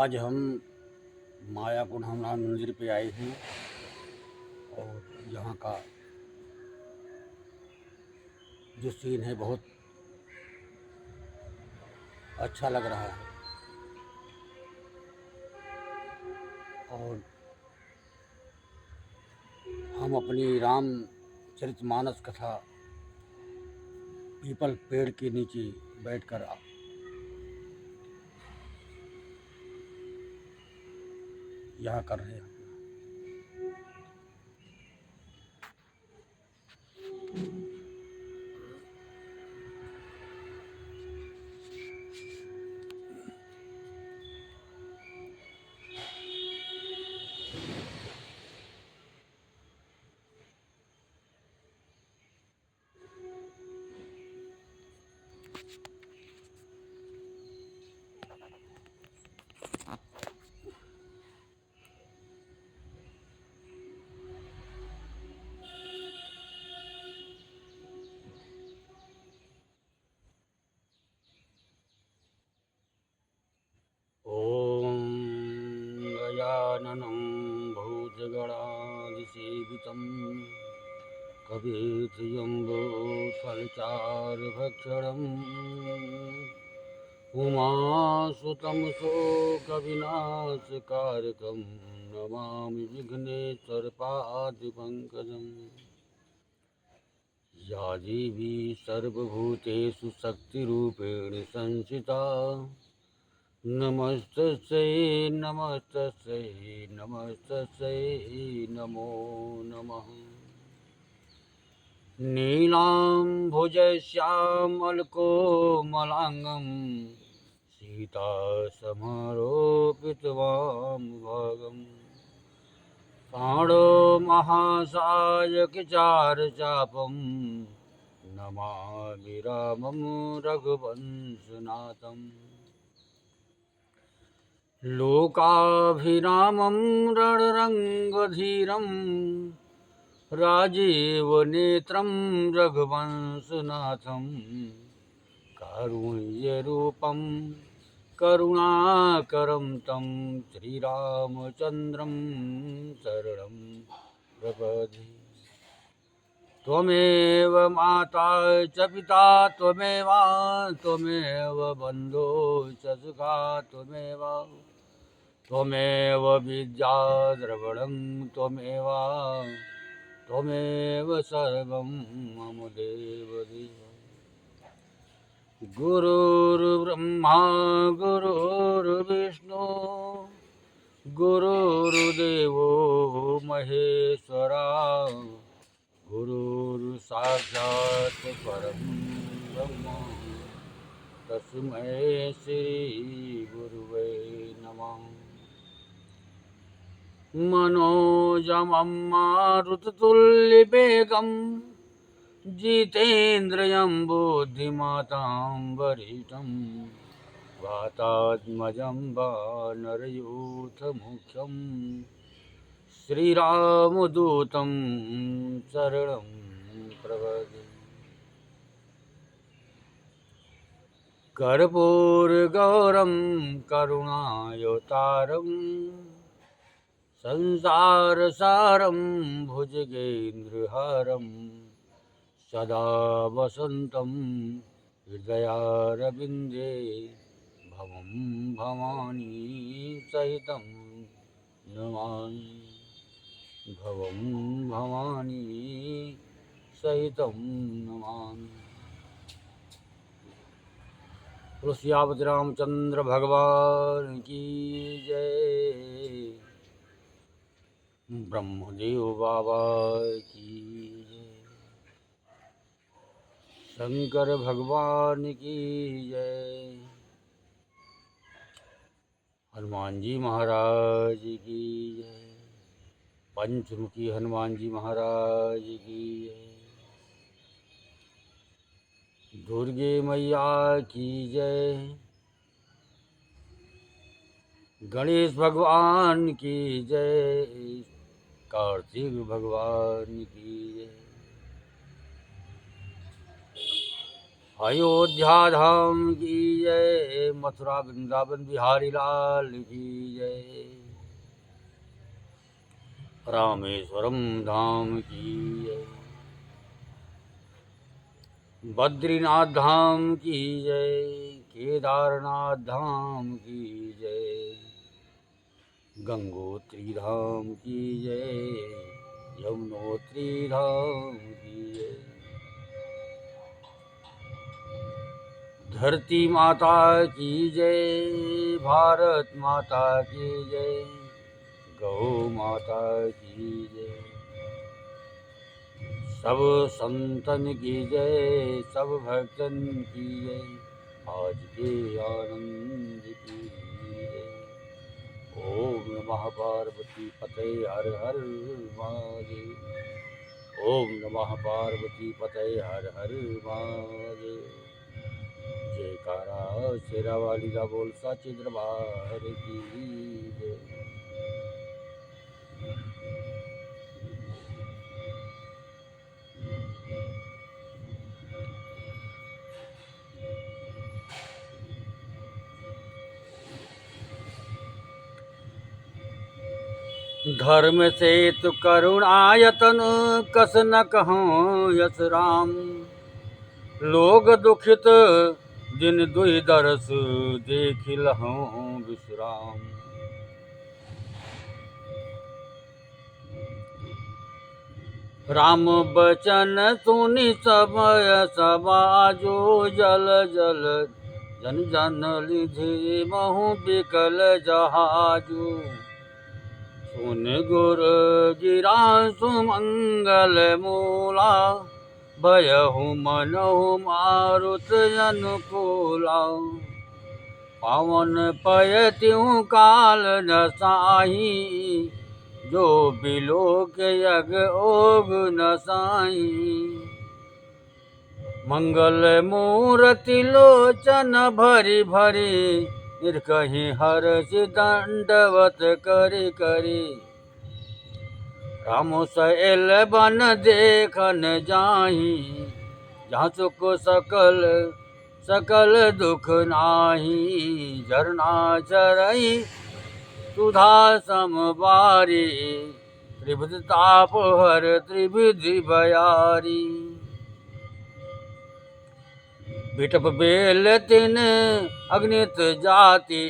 आज हम मायापुर हनुमान मंदिर पे आए हैं और यहाँ का जो सीन है बहुत अच्छा लग रहा है। और हम अपनी रामचरितमानस कथा पीपल पेड़ के नीचे बैठकर यहाँ कर रहे हैं। ओम गजाननं भूतगणाधिसेवितं कपिध्वजम्बूफलचारुभक्षणम् उमासुतं शोकविनाशकारकं नमामि विघ्नेश्वरपादपङ्कजम्। या देवी सर्वभूतेषु शक्तिरूपेण संस्थिता नमस्तस्यै नमस्तस्यै नमस्तस्यै नमो नमः। नीलाम्भुजश्यामलकोमलाङ्गं सीतासमारोपितवामभागम् पाणो महासायकचारचापं नमामि रामं रघुवंशनाथम्। लोकाभिरामं रणरङ्गधीरं राजीवनेत्रं रघुवंशनाथं कारुण्यरूपं करुणाकरं तं श्रीरामचन्द्रं शरणं प्रपद्ये। त्वमेव माता च पिता त्वमेव बन्धो च सुखा त्वमेव विद्या द्रविणं त्वमेव सर्वं मम देवदेव। गुरुर्ब्रह्मा गुरुर्विष्णु गुरुर्देवो महेश्वरा गुरुर्साक्षात् परं ब्रह्म तस्मै श्री गुरुवे नमः। मनोजमं मारुततुल्यवेगं जितेन्द्रियं बुद्धिमतां वरिष्ठं वातात्मजं वानरयूथमुख्यं श्रीरामदूतं शरणं प्रपद्ये। कर्पूरगौरं करुणावतारं संसारसारं भुजगेन्द्रहारं सदा वसन्तं हृदयारविन्दे भवं भवानी सहितं नमामि भवं भवानी सहितं नमामि। तुलसियावत रामचंद्र भगवान की जय। ब्रह्मदेव बाबा की जय। शंकर भगवान की जय। हनुमान जी महाराज की जय। पंचमुखी हनुमान जी महाराज की जय। दुर्गे मैया की जय। गणेश भगवान की जय। कार्तिक भगवान की जय। अयोध्या धाम की जय, मथुरा वृंदावन बिहारी लाल की जय, रामेश्वरम धाम की जय, बद्रीनाथ धाम की जय, केदारनाथ धाम की जय, गंगोत्री धाम की जय, यमुनोत्री धाम की जय, धरती माता की जय, भारत माता की जय, गौ माता की जय, सब संतन की जय, सब भक्तन की जय, आज के आनंद की जय। ओम नमः पार्वती पते हर हर महादेव, ओम नमः पार्वती पते हर हर महादेव। जयकारा शेरा वाली का बोल सच्चे दरबार की जय। धर्म से तु करुणायतन कस न कहूँ यस राम, लोग दुखित दिन दुई दरस देख लहूँ विश्राम। राम बचन सुनि समय समाजो जल जल, जन जन लिधि महु बिकल जहाजु। सुन गुर गिरा सुमंगल मूला, भयहु मनहु मारुत अनुकूला। पावन पय त्यों काल न साही, जो बिलोक यग ओग न साई। मंगल मूर्ति लोचन भरी भरी, निर्कहि हर्ष दंडवत करि करि। राम सएल बन देखन जाहि, जहाँ सुख सकल सकल दुख नाही। झरना झरई सुधा समबारी, त्रिविध ताप हर त्रिविधि भयारी। बिटप बेल तिन अग्नित जाति,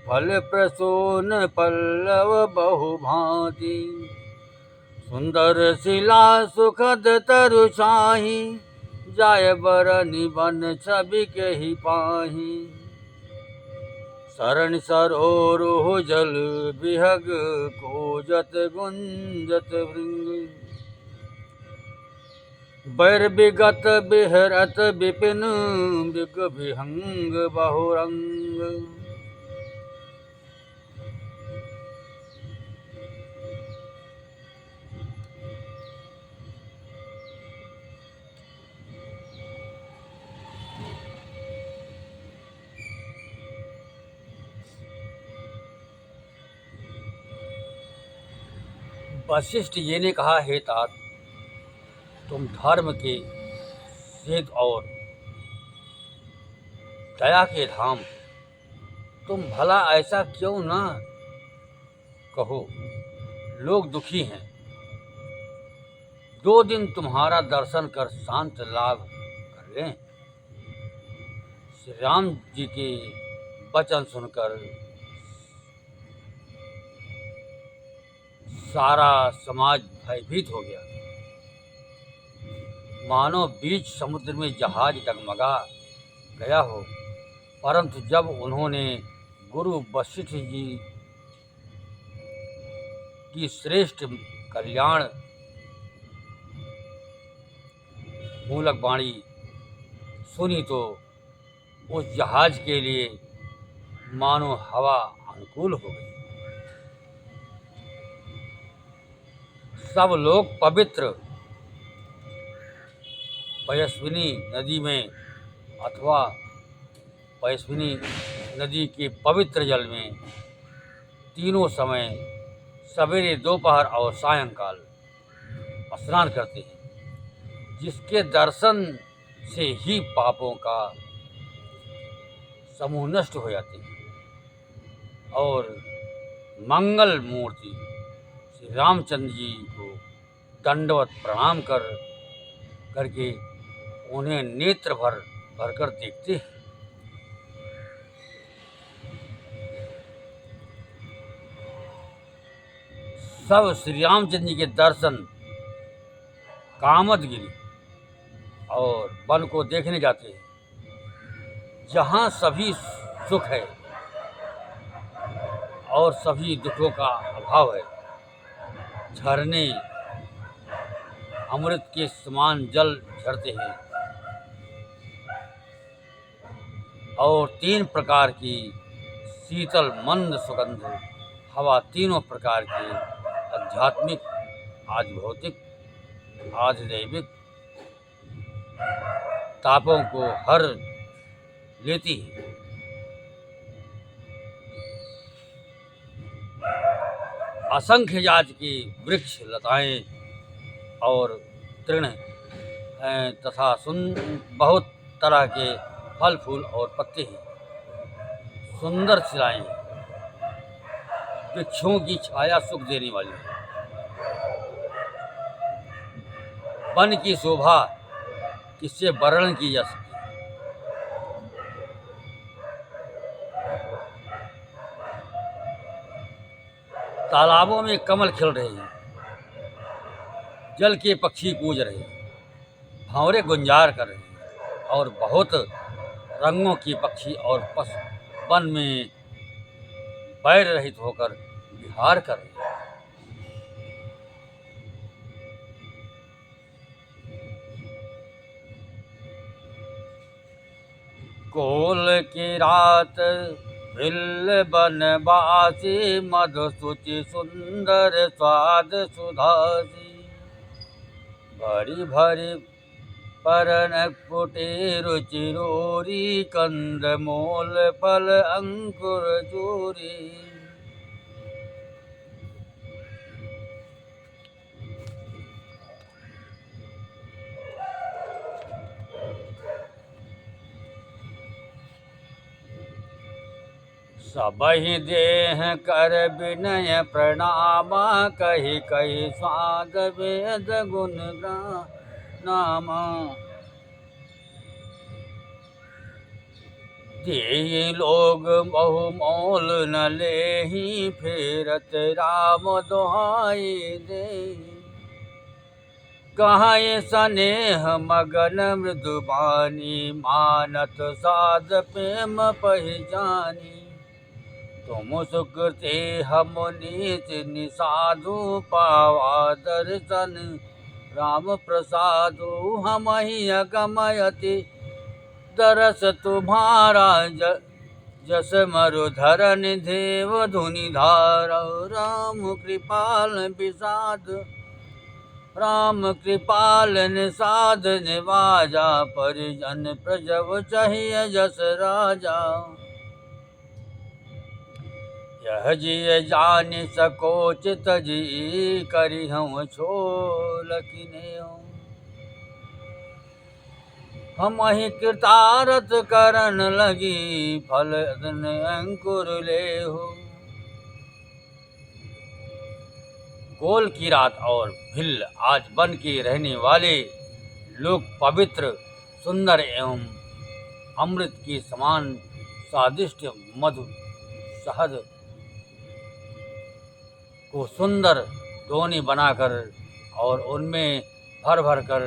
फल प्रसून पल्लव बहु भांति। सुंदर शिला सुखद तरु छाही, जाय बरनि बन छवि केहि पाही। शरण सरोरुह जल बिहग, कोजत गुंजत भृंग। बैर विगत बिहरत विपिन, बिग विहंग बहुरंग। वशिष्ठ जी ने कहा, हे तात, तुम धर्म के सिद्ध और दया के धाम, तुम भला ऐसा क्यों न कहो। लोग दुखी हैं, 2 दिन तुम्हारा दर्शन कर शांत लाभ कर लें। श्री राम जी के वचन सुनकर सारा समाज भयभीत हो गया, मानो बीच समुद्र में जहाज डगमगा गया हो। परंतु जब उन्होंने गुरु वशिष्ठ जी की श्रेष्ठ कल्याण मूलक वाणी सुनी, तो उस जहाज के लिए मानो हवा अनुकूल हो गई। सब लोग पवित्र पयस्विनी नदी में अथवा पयस्विनी नदी के पवित्र जल में तीनों समय सवेरे, दोपहर और सायंकाल स्नान करते हैं। जिसके दर्शन से ही पापों का समूह नष्ट हो जाते हैं और मंगल मूर्ति श्री रामचंद्र जी को दंडवत प्रणाम करके उन्हें नेत्र भर कर देखते हैं। सब श्री रामचंद्र जी के दर्शन कामदगिरी और वन को देखने जाते हैं, जहाँ सभी सुख है और सभी दुखों का अभाव है। झरने अमृत के समान जल झरते हैं और 3 प्रकार की शीतल मंद सुगंध हवा, तीनों प्रकार की आध्यात्मिक, आज भौतिक, आज दैविक तापों को हर लेती है। असंख्य जाति के वृक्ष, लताएं और तृण हैं तथा बहुत तरह के फल फूल और पत्ते हैं। सुंदर शिलाएं, वृक्षों की छाया सुख देने वाली है। वन की शोभा किससे वर्णन की जा सकती है। तालाबों में कमल खिल रहे हैं, जल के पक्षी कूज रहे हैं, भंवरे गुंजार कर रहे हैं और बहुत रंगों के पक्षी और पशु वन में बैर रहित होकर विहार कर रहे हैं। कोल की रात भिल्ल बनवासी, मधुसुचि सुंदर स्वाद सुधासी। भरी भरी परन पुटे रुचि रोरी, कंद मोल फल अंकुर चूरी। सबहि देह कर विनय प्रणामा, कही कही स्वाद वेद गुण नामा। जे लोग बहु मोल न लेहि, फेरत राम दोहाई दे। कहाय स्नेह मगन मृदुबानी, मानत साध प्रेम पहिचानी। तुम सुकृते हम नीच निसाधु, पावा दर्शन राम प्रसादु। हम ही अगमयति दरस तुम्हारा, जस मरुधरन देव धुनि धारा। राम कृपाल विषाद, राम कृपाल निषाद निवाजा। परिजन प्रजव चाहिए जस राजा। यह जिय जान सकोच तजी, करी हम छोल किनेऊ। हम ही कृतारथ करन लगी, फल अंकुर लेहु। कोल की रात और भिल्ल आज वन के रहने वाले लोग पवित्र, सुंदर एवं अमृत के समान स्वादिष्ट मधु शहद को सुंदर दोनी बनाकर और उनमें भर भर कर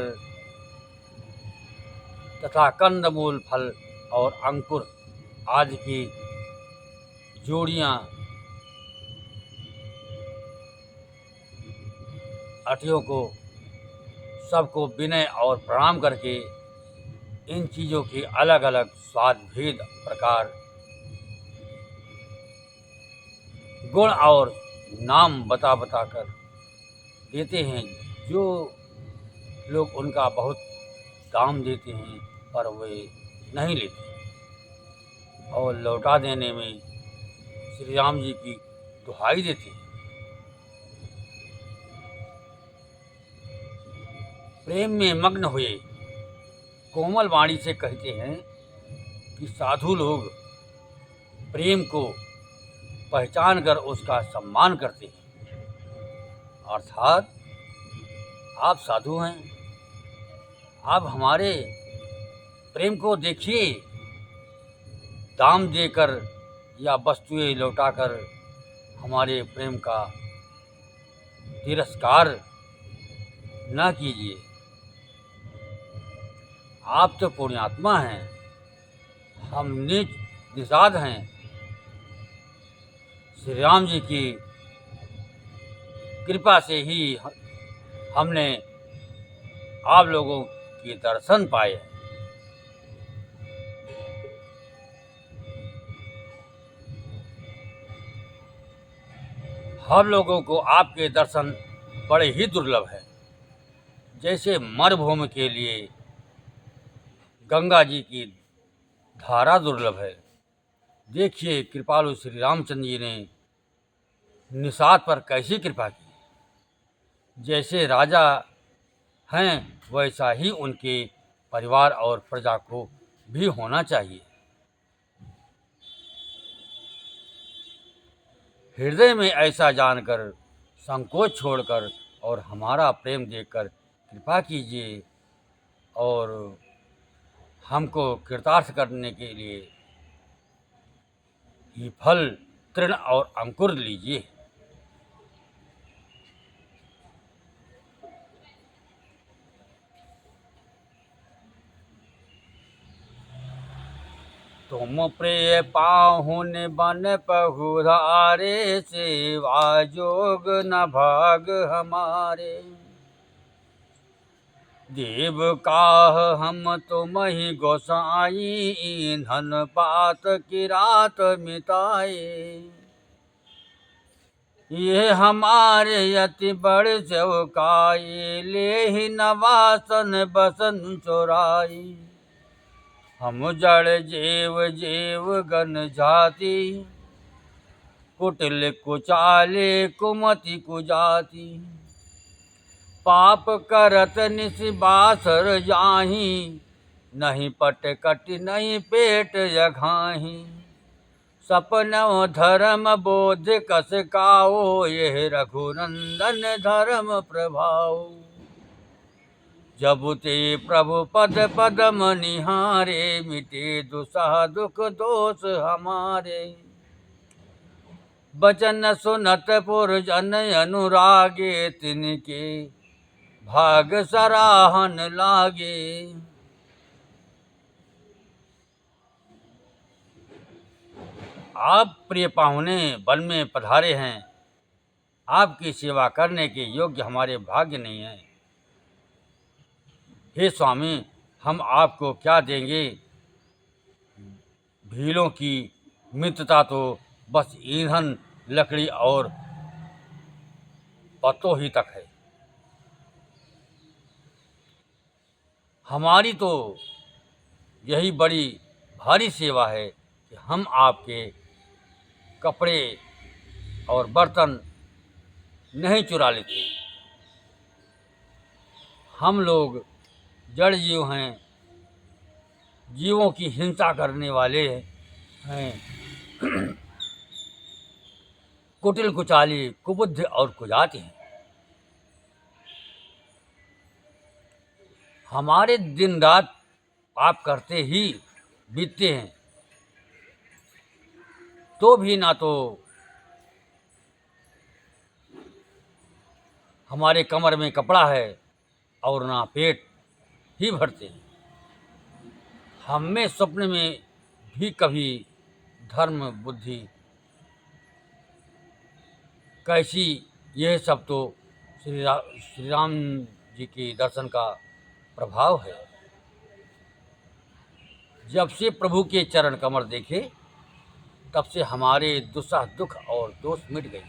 तथा कंदमूल फल और अंकुर आदि की जोड़ियां अतिथियों को सबको विनय और प्रणाम करके इन चीज़ों के अलग अलग स्वाद भेद प्रकार गुण और नाम बता कर देते हैं। जो लोग उनका बहुत दाम देते हैं पर वे नहीं लेते और लौटा देने में श्री राम जी की दुहाई देते हैं। प्रेम में मग्न हुए कोमल वाणी से कहते हैं कि साधु लोग प्रेम को पहचान कर उसका सम्मान करते हैं। अर्थात आप साधु हैं, आप हमारे प्रेम को देखिए, दाम देकर या वस्तुएं लौटाकर हमारे प्रेम का तिरस्कार न कीजिए। आप तो पुण्यात्मा हैं, हम नीच निषाद हैं। श्री राम जी की कृपा से ही हमने आप लोगों के दर्शन पाए। हम लोगों को आपके दर्शन बड़े ही दुर्लभ है। जैसे मरुभूमि के लिए गंगा जी की धारा दुर्लभ है, देखिए कृपालु श्री रामचंद्र जी ने निषाद पर कैसी कृपा की। जैसे राजा हैं वैसा ही उनके परिवार और प्रजा को भी होना चाहिए। हृदय में ऐसा जानकर संकोच छोड़कर और हमारा प्रेम देखकर कृपा कीजिए और हमको कृतार्थ करने के लिए ये फल तृण और अंकुर लीजिए। तुम प्रिय पाहुन बन पहुधारे, सेवा जोग न भाग हमारे। देव काह हम तुम ही गोसाई, ईंधन पात की रात मिटाए। ये हमारे अति बड़ सेवकाई, ले ही नवासन बसन चोराई। हम जड़ जेव जेव गन जाति, कुटिल कुचाले कुमति कुजाति। पाप करत निस बासर जाही, नहीं पट कट नहीं पेट यघाही। सपनों धर्म बोध कस काओ, यह रघुनंदन धर्म प्रभाव। जब ते प्रभु पद पदम निहारे, मिटे दुसह दुख दोष हमारे। बचन सुनत पुरजन अनुरागे, तिनके भाग सराहन लागे। आप प्रिय पाहुने वन में पधारे हैं, आपकी सेवा करने के योग्य हमारे भाग्य नहीं है। हे स्वामी, हम आपको क्या देंगे? भीलों की मित्रता तो बस ईंधन लकड़ी और पत्तों ही तक है। हमारी तो यही बड़ी भारी सेवा है कि हम आपके कपड़े और बर्तन नहीं चुरा लेते। हम लोग जड़ जीव हैं, जीवों की हिंसा करने वाले हैं, कुटिल कुचाली कुबुद्ध और कुजाति हैं। हमारे दिन रात आप करते ही बीतते हैं, तो भी ना तो हमारे कमर में कपड़ा है और ना पेट ही भरते हैं। हमें स्वप्न में भी कभी धर्म बुद्धि कैसी, यह सब तो श्री राम जी के दर्शन का प्रभाव है। जब से प्रभु के चरण कमल देखे, तब से हमारे दुस्सह दुख और दोष मिट गए।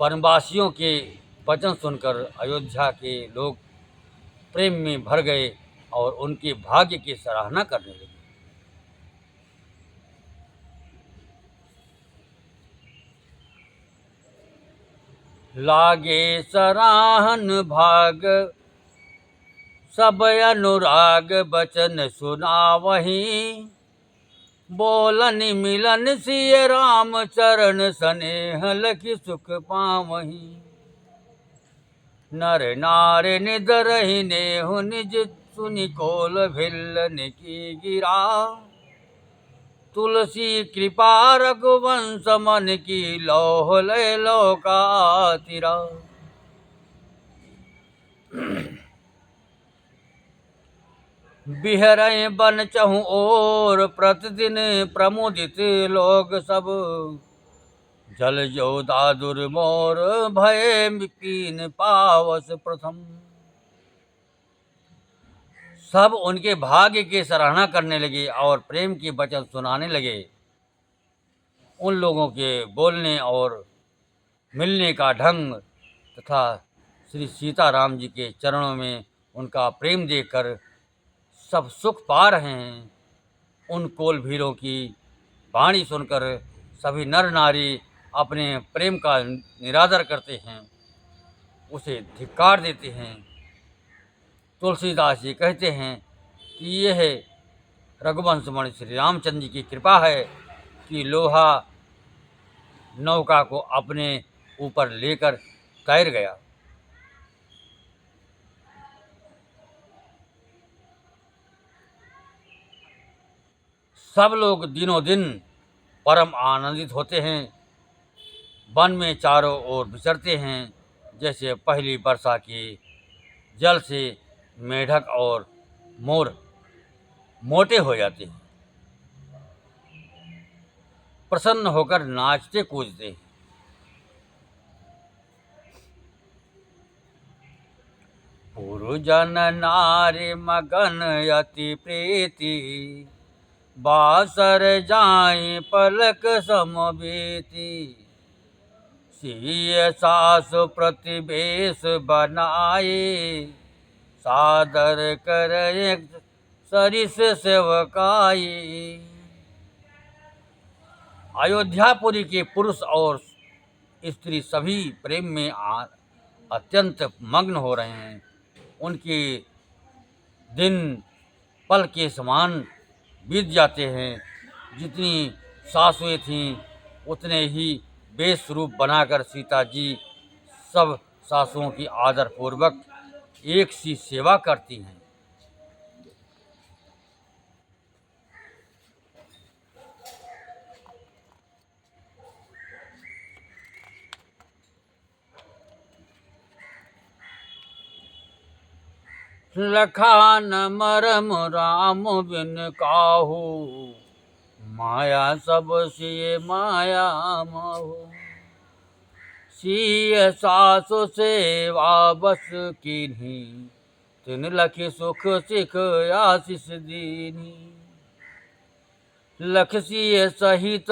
वनवासियों के वचन सुनकर अयोध्या के लोग प्रेम में भर गए और उनके भाग्य की सराहना करने लगे। लागे सराहन भाग सब अनुराग बचन सुनावही, बोलन मिलन सिय राम चरण स्नेह लखि सुख पावही। नर नारी निदरहि नेहु निज सुनि कोल भिल्लन की गिरा, तुलसी कृपा रघुवंश मन की लौह लय लोका तिरा। बिहरय बन चहु और प्रतिदिन प्रमुदित लोग सब, जल जो दादुर मोर भय पीन पावस प्रथम। सब उनके भाग्य की सराहना करने लगे और प्रेम की वचन सुनाने लगे। उन लोगों के बोलने और मिलने का ढंग तथा श्री सीताराम जी के चरणों में उनका प्रेम देखकर सब सुख पा रहे हैं। उन कोल भीलों की वाणी सुनकर सभी नर नारी अपने प्रेम का निरादर करते हैं, उसे धिक्कार देते हैं। तुलसीदास जी कहते हैं कि यह रघुवंशमणि श्री रामचंद्र जी की कृपा है कि लोहा नौका को अपने ऊपर लेकर तैर गया। सब लोग दिनों दिन परम आनंदित होते हैं। वन में चारों ओर विचरते हैं, जैसे पहली वर्षा के जल से मेढक और मोर मोटे हो जाते हैं। प्रसन्न होकर नाचते कूदते हैं। पुरुजन नारी मगन अति प्रीति, बासर जाई पलक समबीति। सिय सासु प्रतिवेश बनाए, सादर करे सरिस सेवकाई। अयोध्यापुरी के पुरुष और स्त्री सभी प्रेम में अत्यंत मग्न हो रहे हैं। उनके दिन पल के समान बीत जाते हैं। जितनी सासुएं थीं उतने ही बेस्वरूप बनाकर सीता जी सब सासुओं की आदरपूर्वक एक सी सेवा करती हैं। लखान मरम राम बिन काहू, माया सब सिय माया महू। सिय सासु सेवा बस कीन्ही, तिन लखि सुख सिख आशीष दीनी। लख सिय सहित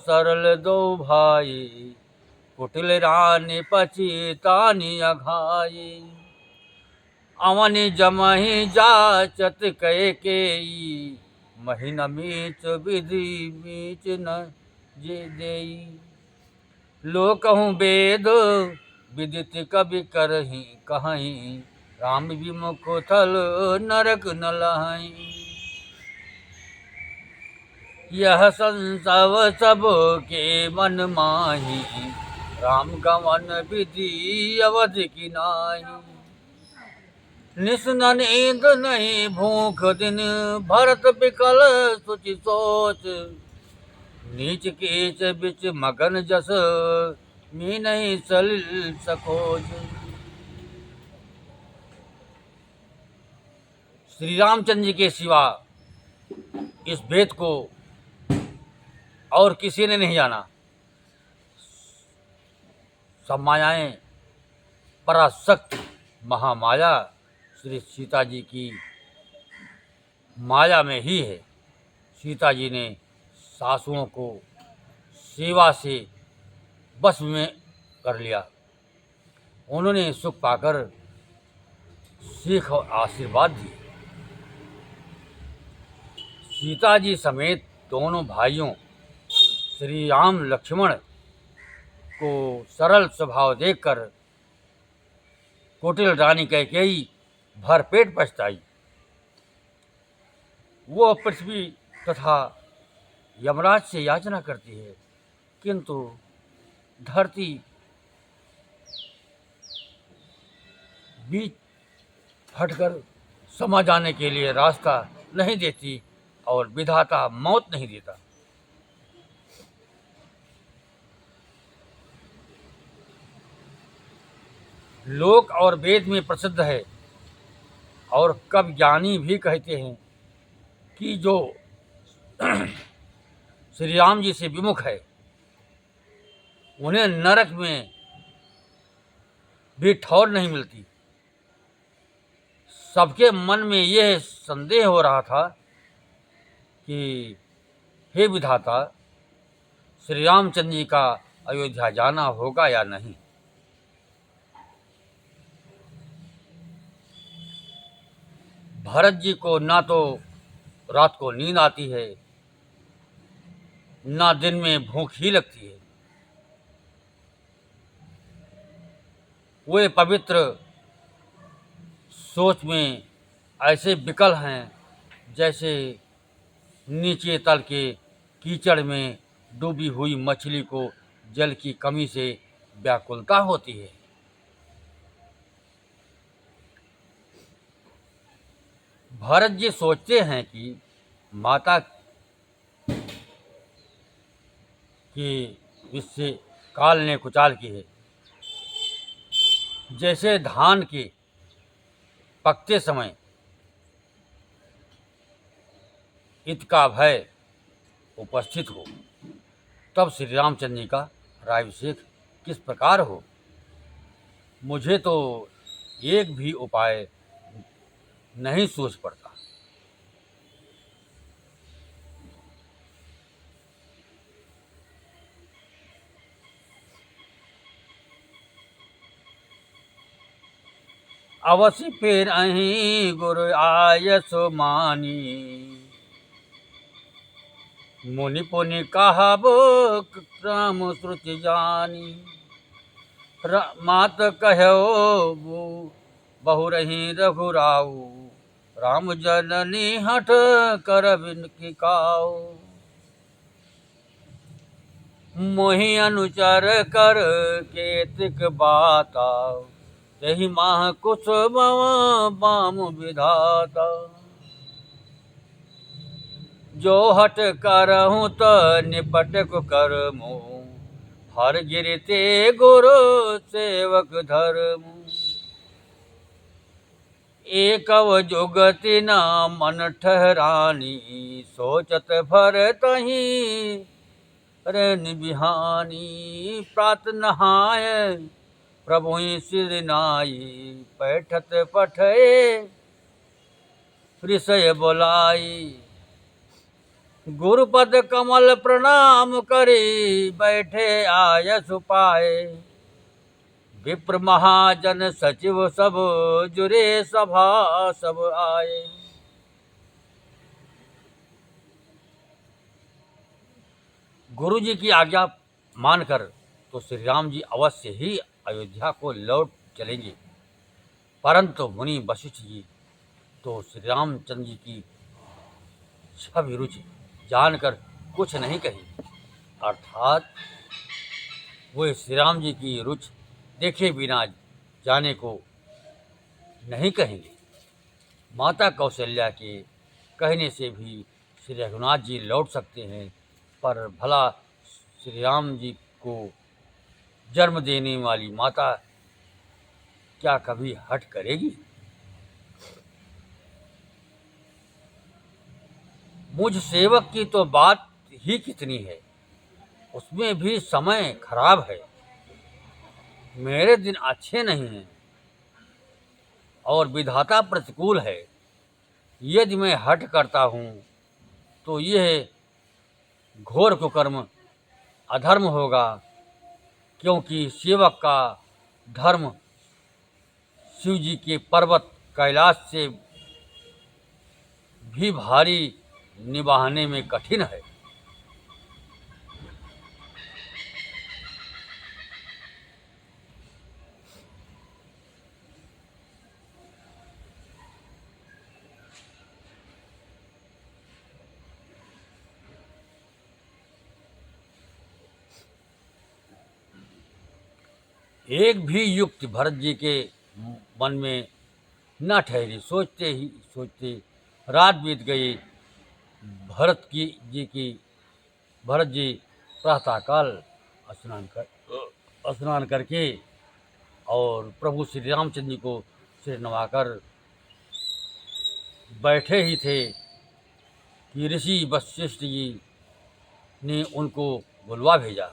सरल दो भाई, कुटिल रानी पछितानी अघाई। अवनि जमहि जाचत कय केई, महिन मीच विधि मीच न जे देई। लोकहु वेद विदित कवि करहि कहीं, राम विमुख थल नरक न लहई। यह संसव सब के मन माही, राम गमन विधि अवध की नाही। निस न नींद नहीं भूख दिन, भरत बिकल सुचि सोच। नीच कीच बिच मगन जस, मी नहीं सलिल सकोच। श्री रामचंद्र जी के सिवा इस भेद को और किसी ने नहीं जाना। सब मायाएं पराशक्ति महामाया श्री सीता जी की माया में ही है। सीता जी ने सासुओं को सेवा से बस में कर लिया। उन्होंने सुख पाकर सीख और आशीर्वाद दिए। सीता जी समेत दोनों भाइयों श्री राम लक्ष्मण को सरल स्वभाव देखकर कुटिल रानी कैकेयी भरपेट पछताई। वो पृथ्वी तथा यमराज से याचना करती है, किंतु धरती बीच हटकर समा जाने के लिए रास्ता नहीं देती और विधाता मौत नहीं देता। लोक और वेद में प्रसिद्ध है और कवि ज्ञानी भी कहते हैं कि जो श्री राम जी से विमुख है उन्हें नरक में भी ठौर नहीं मिलती। सबके मन में यह संदेह हो रहा था कि हे विधाता, श्री रामचंद्र जी का अयोध्या जाना होगा या नहीं। भरत जी को ना तो रात को नींद आती है, ना दिन में भूख ही लगती है। वे पवित्र सोच में ऐसे विकल हैं जैसे नीचे तल के कीचड़ में डूबी हुई मछली को जल की कमी से व्याकुलता होती है। भरत जी सोचते हैं कि माता की इससे काल ने कुचाल की है। जैसे धान के पकते समय इत का भय उपस्थित हो, तब श्री रामचंद्र जी का राज्याभिषेक किस प्रकार हो। मुझे तो एक भी उपाय नहीं सोच पड़ता। अवश्य फिर अहीं गुरु आयसो मानी, मुनि पुनि कहबो राम श्रुति जानी। मात कहो बहु रही रघुराऊ, राम जननी हठ कर बिनकी काऊ। मोहि अनुचर कर केतिक बाता, तेहि माह कुछ बाम विधाता। जो हट करहूँ त निपट करमु, हर गिरते गुरु सेवक धर्मु। एकव जुगति न मन ठहरानी, सोचत भरतहि रैन बिहानी। प्रात नहाय प्रभुहि सिर नाई, पैठत पठये ऋषय बोलाई। गुरुपद कमल प्रणाम करी, बैठे आयस पाए। विप्र महाजन सचिव सब, जुरे सभा सब आए। गुरु जी की आज्ञा मानकर तो श्री राम जी अवश्य ही अयोध्या को लौट चलेंगे, परंतु मुनि वशिष्ठ जी तो श्री रामचंद्र जी की छवि रुचि जानकर कुछ नहीं कही, अर्थात वे श्री राम जी की रुचि देखे बिना जाने को नहीं कहेंगे। माता कौशल्या के कहने से भी श्री रघुनाथ जी लौट सकते हैं, पर भला श्री राम जी को जन्म देने वाली माता क्या कभी हट करेगी। मुझ सेवक की तो बात ही कितनी है, उसमें भी समय खराब है। मेरे दिन अच्छे नहीं हैं और विधाता प्रतिकूल है। यदि मैं हट करता हूँ तो यह घोर कुकर्म अधर्म होगा, क्योंकि सेवक का धर्म शिव जी के पर्वत कैलाश से भी भारी निभाने में कठिन है। एक भी युक्ति भरत जी के मन में न ठहरी। सोचते ही सोचते रात बीत गई। भरत की जी की भरत जी प्रातःकाल स्नान करके और प्रभु श्री रामचंद्र जी को सिर नवाकर बैठे ही थे कि ऋषि वशिष्ठ जी ने उनको बुलवा भेजा।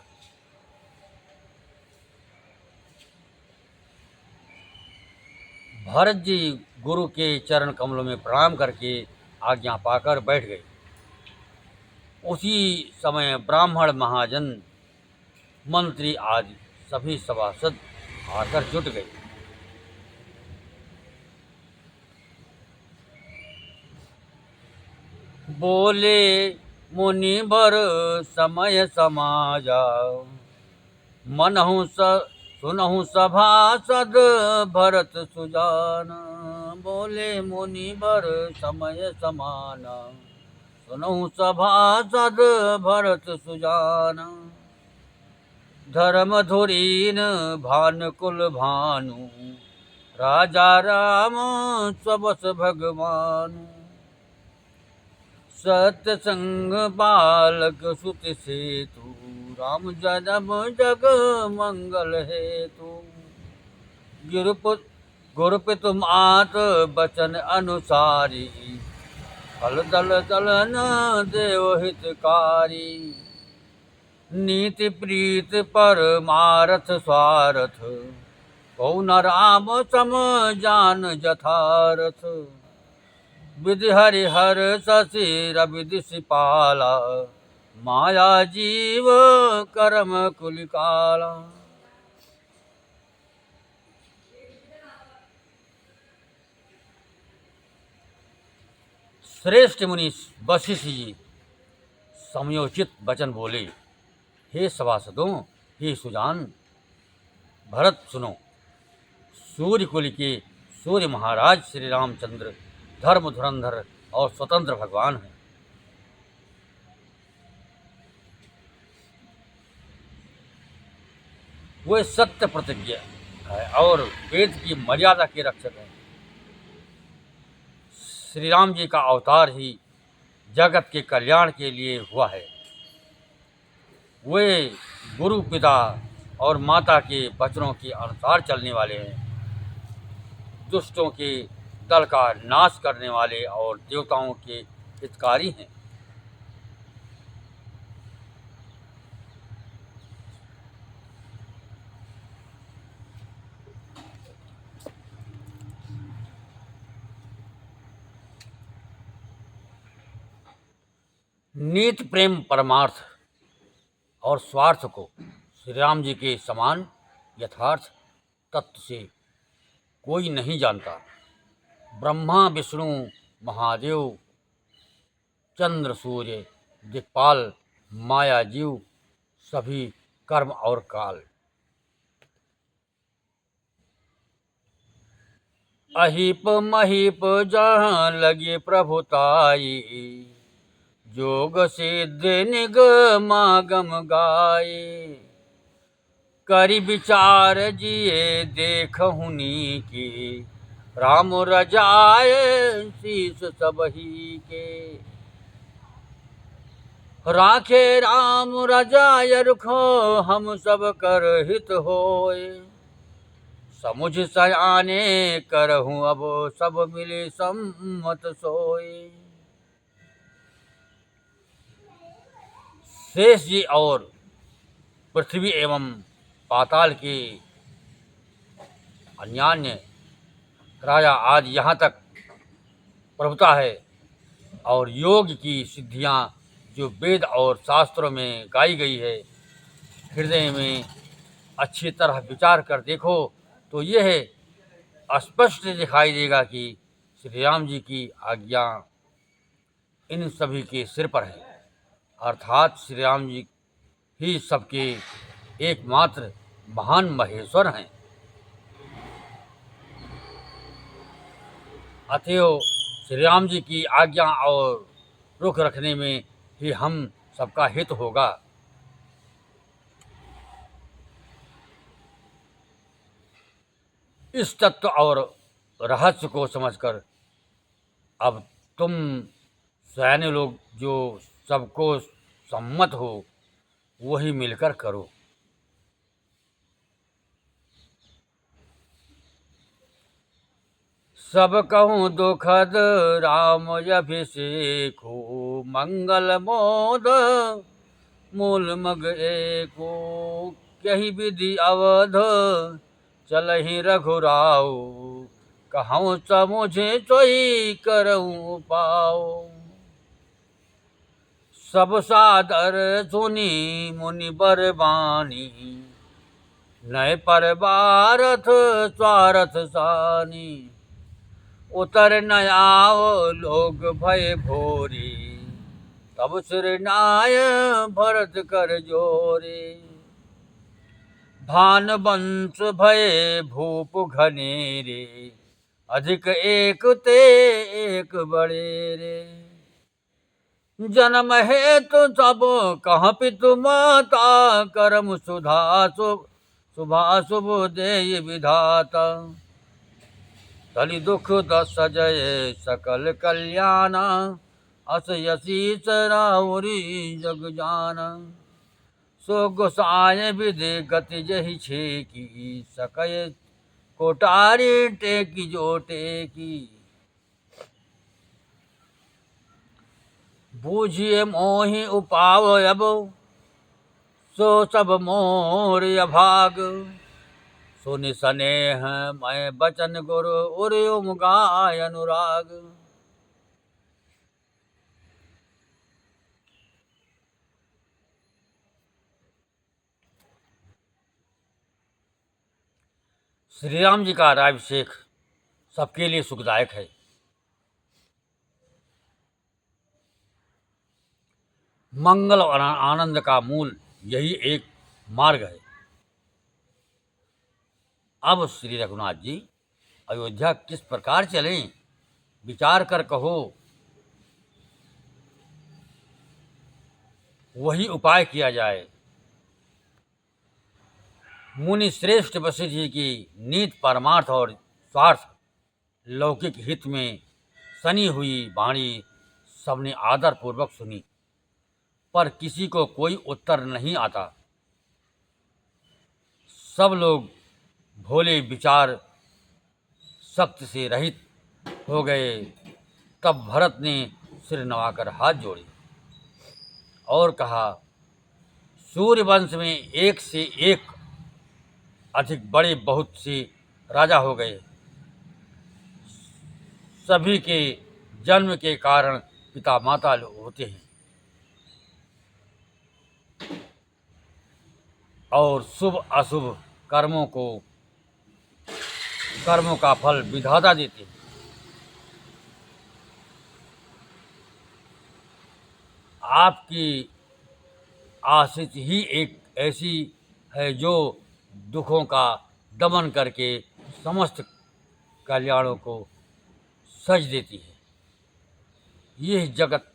भरत जी गुरु के चरण कमलों में प्रणाम करके आज्ञा पाकर बैठ गए। उसी समय ब्राह्मण, महाजन, मंत्री आदि सभी सभासद आकर जुट गए। बोले मुनिवर समय समाजा, मनहु सुनहु सभासद भरत सुजान। बोले मुनिवर समय समाना, सुनहु सभासद भरत सुजान। धर्म धुरीन भानुकुल भानु, राजा राम सबस भगवानु। सत्य संग बालक सुत सेतु, राम जन्म जग मंगल हेतु। गुरुपित मात बचन अनुसारी, फल दल दलन देव हितकारी। नीति प्रीत परमारथ स्वारथ, कौन राम सम जान जथारथ। विधि हरिहर शशि रवि दिशिपाला, माया जीव करम कुलिकाला। श्रेष्ठ मुनि वशिष्ठ जी समयोचित वचन बोले। हे सभासदों, हे सुजान, भरत सुनो। सूर्य कुल के सूर्य महाराज श्री रामचंद्र धर्म धुरंधर और स्वतंत्र भगवान हैं। वे सत्य प्रतिज्ञा है और वेद की मर्यादा के रक्षक हैं। श्री राम जी का अवतार ही जगत के कल्याण के लिए हुआ है। वे गुरु, पिता और माता के वचनों के अनुसार चलने वाले हैं। दुष्टों के दल का नाश करने वाले और देवताओं के हितकारी हैं। नीति, प्रेम, परमार्थ और स्वार्थ को श्री राम जी के समान यथार्थ तत्व से कोई नहीं जानता। ब्रह्मा, विष्णु, महादेव, चंद्र, सूर्य, दिक्पाल, माया जीव, सभी कर्म और काल। अहिप महीप जहाँ लगे प्रभुताई, जोग सिद्ध निगमागम गाये। करि विचार जिए देखहुनी की, राम रजाए शीस सबही के। राखे राम रजाय रुखो, हम सब कर हित होए। समुझ सयाने करहूँ अब सब मिले सम्मत सोए। शेष जी और पृथ्वी एवं पाताल के अन्यान्य राजा आज यहाँ तक प्रभुता है और योग की सिद्धियाँ जो वेद और शास्त्रों में गाई गई है, हृदय में अच्छी तरह विचार कर देखो तो यह स्पष्ट दिखाई देगा कि श्री राम जी की आज्ञा इन सभी के सिर पर है। अर्थात श्री राम जी ही सबके एकमात्र महान महेश्वर हैं। अतएव श्री राम जी की आज्ञा और रुख रखने में ही हम सबका हित होगा। इस तत्व और रहस्य को समझकर अब तुम सयाने लोग जो सबको सम्मत हो वही मिलकर करो। सब कहूँ दुखद राम अभिषेको, मंगल मोद मूल मग एको, यही विधि अवध चलहि रघुराऊ, कहूँ समुझे सोई करऊँ पाओ। सब सादर सुनी मुनि बर बानी, नय पर बारथ स्वारथ सानी, उतर न आओ लोग भय भोरे, तब सिर नाय भरत कर जोरे। भान वंश भय भूप घनेरे, अधिक एक ते एक बड़े रे। जन्म हेतु सब कह पितु माता, करम सुधा शुभाशुभ देय विधाता। तलि दुख दस जय सकल कल्याण, अस यशीस राउरी जग जाना। सो गोसाय विधि गति जहि छेकी, सकय कोटारी टेकी जो टेकी। बूझिए मोहि उपाव अब, सो सब मोर अभाग। सुनि सनेह मैं बचन गुरु, उरि उमगाय अनुराग। श्री राम जी का राज्यभिषेक सबके लिए सुखदायक है। मंगल और आनंद का मूल यही एक मार्ग है। अब श्री रघुनाथ जी अयोध्या किस प्रकार चलें, विचार कर कहो, वही उपाय किया जाए। मुनि श्रेष्ठ वशिष्ठ जी की नीत परमार्थ और स्वार्थ लौकिक हित में सनी हुई वाणी सबने आदर पूर्वक सुनी, पर किसी को कोई उत्तर नहीं आता। सब लोग भोले विचार शक्ति से रहित हो गए। तब भरत ने सिर नवाकर हाथ जोड़े और कहा, सूर्यवंश में एक से एक अधिक बड़े बहुत से राजा हो गए। सभी के जन्म के कारण पिता माता होते हैं और शुभ अशुभ कर्मों का फल विधाता देते हैं। आपकी आशिष ही एक ऐसी है जो दुखों का दमन करके समस्त कल्याणों को सज देती है। यह जगत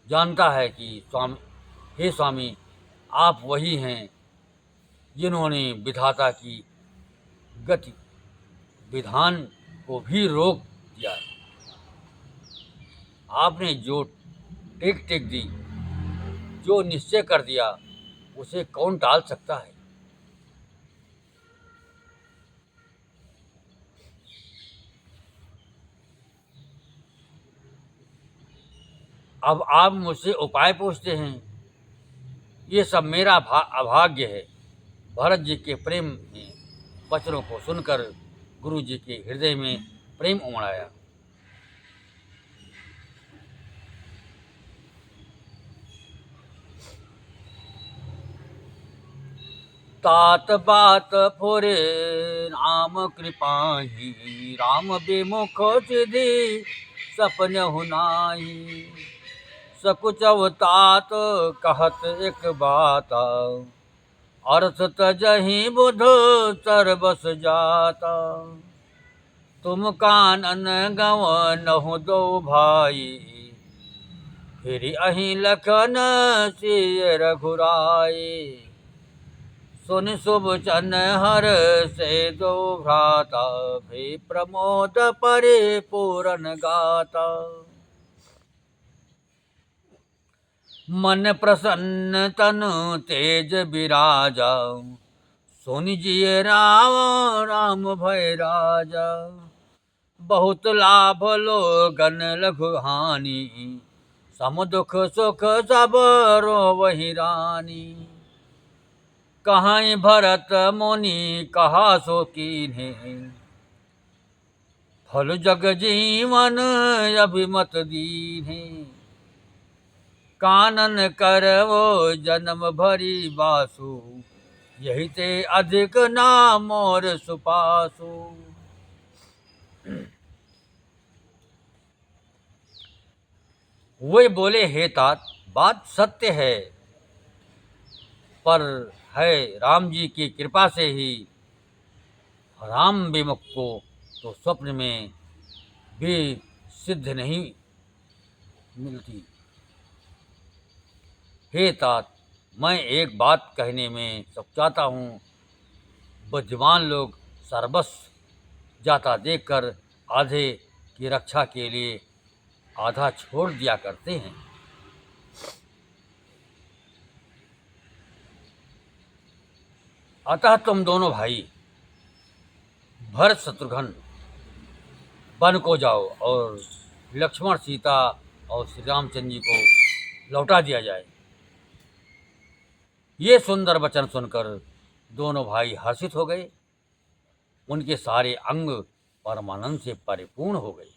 जानता है कि हे स्वामी, आप वही हैं जिन्होंने विधाता की गति विधान को भी रोक दिया। आपने जो टेक दी, जो निश्चय कर दिया, उसे कौन टाल सकता है। अब आप मुझसे उपाय पूछते हैं, ये सब मेरा अभाग्य है। भरत जी के प्रेम में वचनों को सुनकर गुरु जी के हृदय में प्रेम उमड़। तात बात फुरे राम कृपाही, राम विमुख सिधि सपन हुनाई। सकुच तात कहत एक बात, अर्थ तजहि बुध चर बस जाता। तुम कानन गवनहु दो भाई, फिर अहि लखन सिय रघुराई। सुनि शुभ चन हर से दो भ्राता, भे प्रमोद परिपूरन गाता। मन प्रसन्न तनु तेज विराजा, सुनि जिय राम भय राजा। बहुत लाभ लोगन लघु हानि, सम दुख सुख सब रोवहि रानी। कहाई भरत मुनि कहा सो कीन्हे, फल जग जीवन अभिमत दीन्हे। कानन करवो जन्म भरी बासु, यही ते अधिक नाम मोर सुपासु। वे बोले, हे तात, बात सत्य है, पर है राम जी की कृपा से ही राम विमुख को तो स्वप्न में भी सिद्ध नहीं मिलती। हे तात, मैं एक बात कहने में सचाता हूँ। बुद्धिमान लोग सर्वस्व जाता देखकर आधे की रक्षा के लिए आधा छोड़ दिया करते हैं। अतः तुम दोनों भाई भरत शत्रुघ्न वन को जाओ और लक्ष्मण सीता और श्री रामचंद्र जी को लौटा दिया जाए। ये सुंदर वचन सुनकर दोनों भाई हर्षित हो गए। उनके सारे अंग परमानंद से परिपूर्ण हो गए।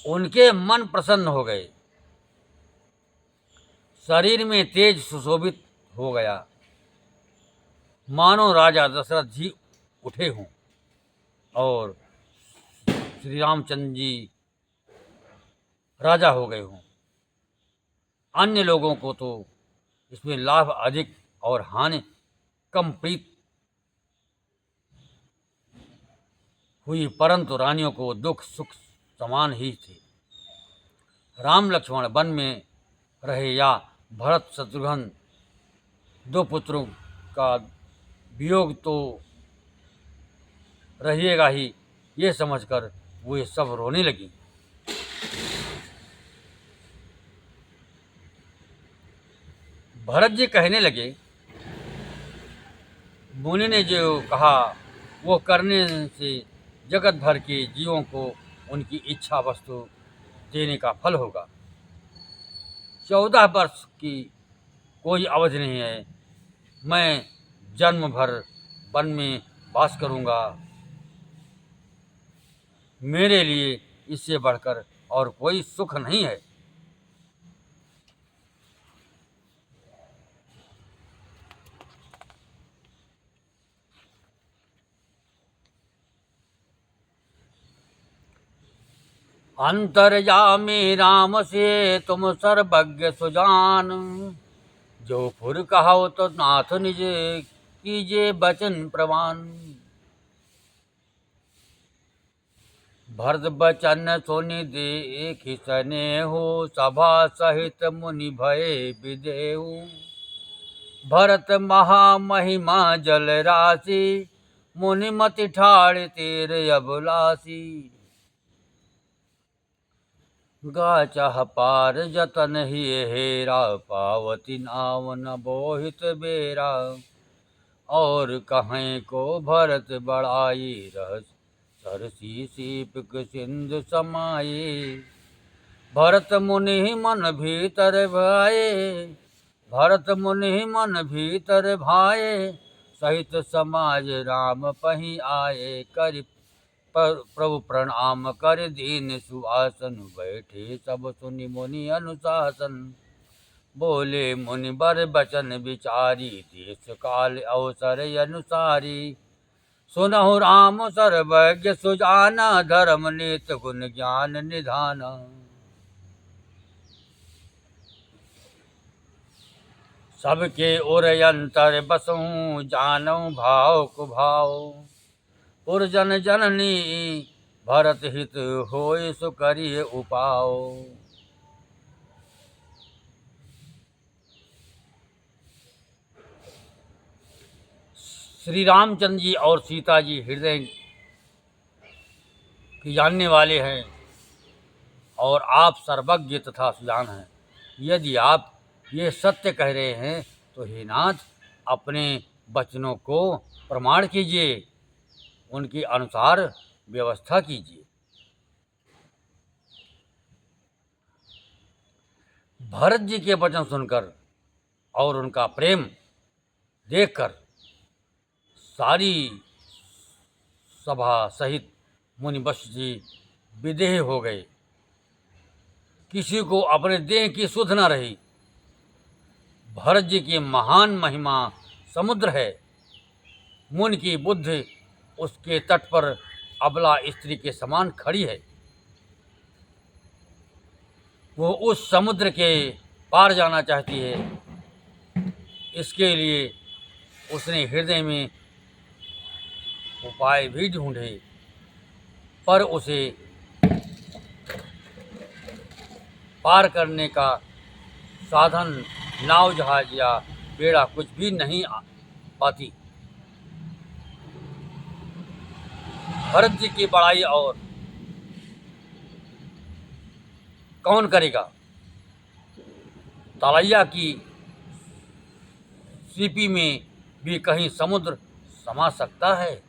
उनके मन प्रसन्न हो गए, शरीर में तेज सुशोभित हो गया, मानो राजा दशरथ जी उठे हों और श्री रामचंद्र जी राजा हो गए हों। अन्य लोगों को तो इसमें लाभ अधिक और हानि कम प्रीत हुई, परंतु रानियों को दुख सुख समान ही थे। राम लक्ष्मण वन में रहे या भरत शत्रुघ्न दो पुत्रों का वियोग तो रहिएगा ही, ये समझकर वे सब रोने लगी। भरत जी कहने लगे, मुनि ने जो कहा वो करने से जगत भर के जीवों को उनकी इच्छा वस्तु देने का फल होगा। 14 वर्ष की कोई अवधि नहीं है, मैं जन्म भर वन में वास करूंगा। मेरे लिए इससे बढ़कर और कोई सुख नहीं है। अंतर्यामी राम से तुम सर्वज्ञ सुजान, जो फुर कहो तो नाथ निज कीजे बचन प्रमाण। भरत बचन सुनि देखि सनेहु, सभा सहित मुनि भय विदेहु। भरत महामहिमा जल राशि, मुनि मति ठाड़ तीर अभिलाषी। गाचह पार जतन ही हेरा, पावती नाव न बोहित बेरा। और कहें को भरत बड़ाई, रहस सरसी सीप सिंधु समाये। भरत मुनि मन भीतर भाए, भरत मुनि मन भीतर भाए। सहित समाज राम पही आए, करि प्रभु प्रणाम कर दीन सुआसन। बैठे सब सुनि मुनि अनुशासन, बोले मुनि बर बचन विचारी। देश काल अवसर अनुसारी, सुनहु राम सर्वज्ञ सुजाना। धर्म नीत गुण ज्ञान निधाना। सबके उर अंतर बसहु, जानऊ भाव कुभाव। पुरजन जननी भरत हित होय, सो करिय उपाव। श्री रामचंद्र जी और सीता जी हृदय की जानने वाले हैं और आप सर्वज्ञ तथा सुजान हैं। यदि आप ये सत्य कह रहे हैं तो हे नाथ अपने वचनों को प्रमाण कीजिए, उनके अनुसार व्यवस्था कीजिए। भरत जी के वचन सुनकर और उनका प्रेम देखकर सारी सभा सहित मुनि वशिष्ठ जी विदेह हो गए। किसी को अपने देह की सुध न रही। भरत जी की महान महिमा समुद्र है। मुनि की बुद्धि उसके तट पर अबला स्त्री के समान खड़ी है। वो उस समुद्र के पार जाना चाहती है। इसके लिए उसने हृदय में उपाय भी ढूंढे, पर उसे पार करने का साधन नाव जहाज या बेड़ा कुछ भी नहीं पाती। भरत जी की बड़ाई और कौन करेगा? तलैया की सीपी में भी कहीं समुद्र समा सकता है।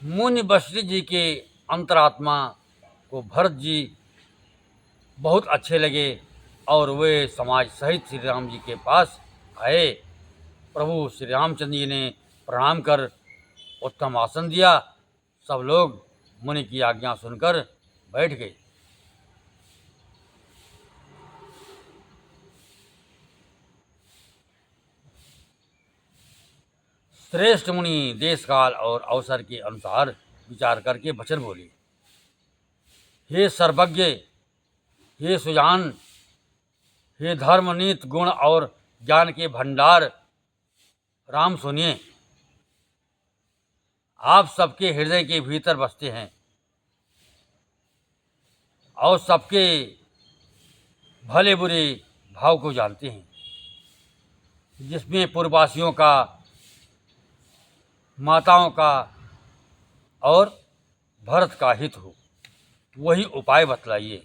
मुनि वशिष्ठ जी के अंतरात्मा को भरत जी बहुत अच्छे लगे और वे समाज सहित श्री राम जी के पास आए। प्रभु श्री रामचंद्र जी ने प्रणाम कर उत्तम आसन दिया। सब लोग मुनि की आज्ञा सुनकर बैठ गए। श्रेष्ठ मुनि देश काल और अवसर के अनुसार विचार करके वचन बोले। हे सर्वज्ञ, हे सुजान, हे धर्मनीत गुण और ज्ञान के भंडार राम, सुनिए। आप सबके हृदय के भीतर बसते हैं और सबके भले बुरे भाव को जानते हैं। जिसमें पूर्ववासियों का, माताओं का और भरत का हित हो, वही उपाय बतलाइए।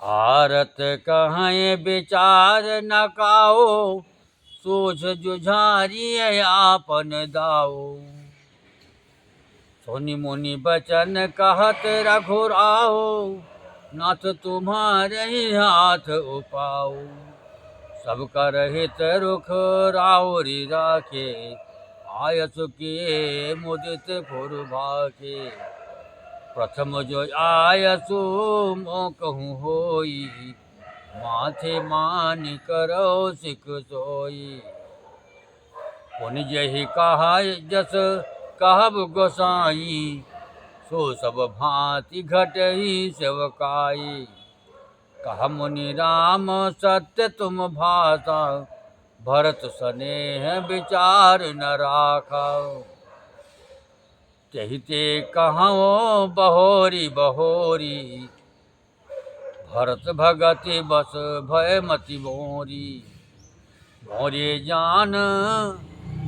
आरत कहें विचार न काओ, सोच जुझारिए आपन दाओ। सोनि मुनि बचन कहत रघुराओ, नाथ तुम्हारे ही हाथ उपाओ। सब कर हित रुख राउरी राखे, आयसु किए मुदित फुर भाखे। प्रथम जो आयसु मो कहूँ होई, माथे मान करो सिख सोई। पुनि जहि कहा जस कहब गोसाई, सो सब भांति घटहि सेवकाई। कह मुनि राम सत्य तुम भाषा, भरत स्नेह विचार न राखा। कहते कहो बहोरी बहोरी, भरत भगति बस भय मति मोरी। मोरे जान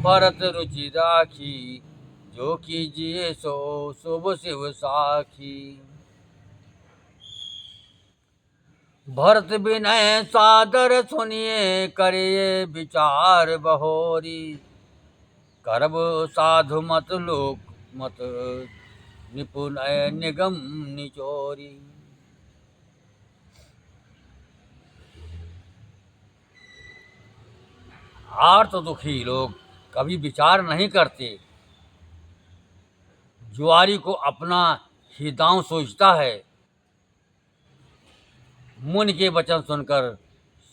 भरत रुचि राखी, जो कीजिए सो शुभ शिव साखी। भरत विनय सादर सुनिए, करिए विचार बहोरी। करब साधु मत लोक मत, निपुण निगम निचोरी। आर्त दुखी लोग कभी विचार नहीं करते। जुआरी को अपना ही दांव सोचता है। मुनि के वचन सुनकर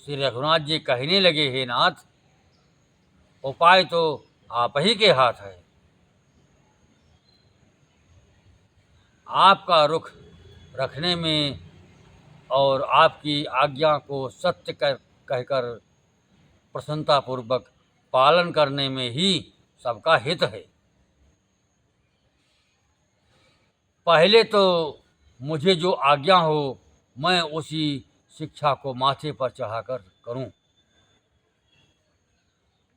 श्री रघुनाथ जी कहने लगे, हे नाथ, उपाय तो आप ही के हाथ है। आपका रुख रखने में और आपकी आज्ञा को सत्य कहकर प्रसन्नतापूर्वक पालन करने में ही सबका हित है। पहले तो मुझे जो आज्ञा हो मैं उसी शिक्षा को माथे पर चढ़ाकर करूं।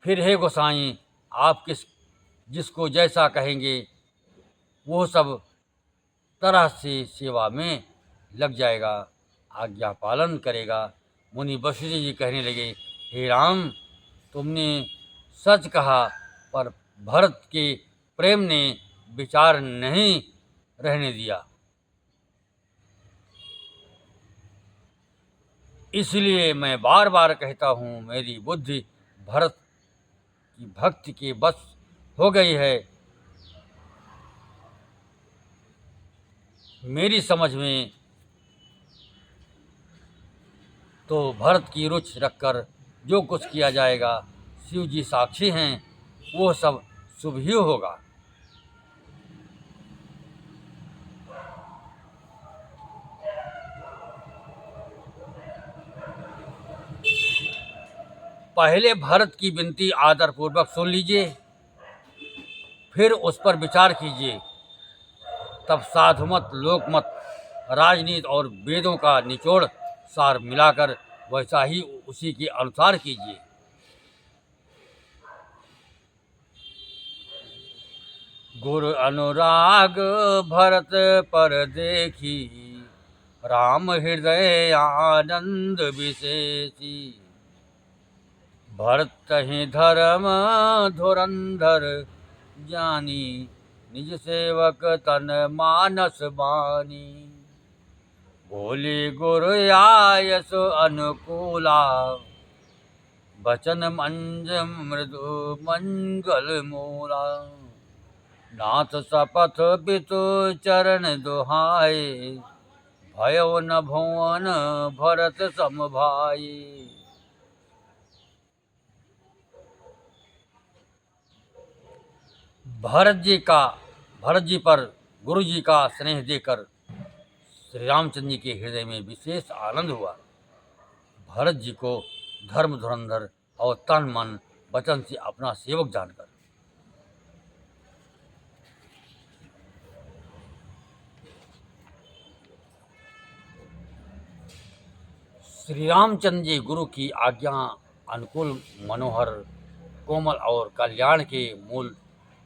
फिर हे गोसाई, आप जिसको जैसा कहेंगे वो सब तरह से सेवा में लग जाएगा, आज्ञा पालन करेगा। मुनि वशिष्ठ जी कहने लगे, हे राम, तुमने सच कहा, पर भरत के प्रेम ने विचार नहीं रहने दिया, इसलिए मैं बार बार कहता हूँ मेरी बुद्धि भरत की भक्ति के बस हो गई है। मेरी समझ में तो भरत की रुचि रखकर जो कुछ किया जाएगा, शिव जी साक्षी हैं, वो सब शुभ ही होगा। पहले भरत की विनती आदरपूर्वक सुन लीजिए, फिर उस पर विचार कीजिए। तब साधुमत, लोकमत, राजनीति और वेदों का निचोड़ सार मिलाकर वैसा ही उसी के अनुसार कीजिए। गुरु अनुराग भरत पर देखी, राम हृदय आनंद विशेषी। भरत ही धर्म धुरंधर, जानी निज सेवक तन मानस बानी। बोले गुरु आयस अनुकूला, बचन मंज मृदु मंगल मूला। नाथ सपथ बितु चरण दुहाए, भयो न भुवन भरत सम भाई। भरत जी पर गुरु जी का स्नेह देकर श्री रामचंद्र जी के हृदय में विशेष आनंद हुआ। भरत जी को धर्म धुरंधर और तन मन वचन से अपना सेवक जानकर श्री रामचंद्र जी गुरु की आज्ञा अनुकूल, मनोहर, कोमल और कल्याण के मूल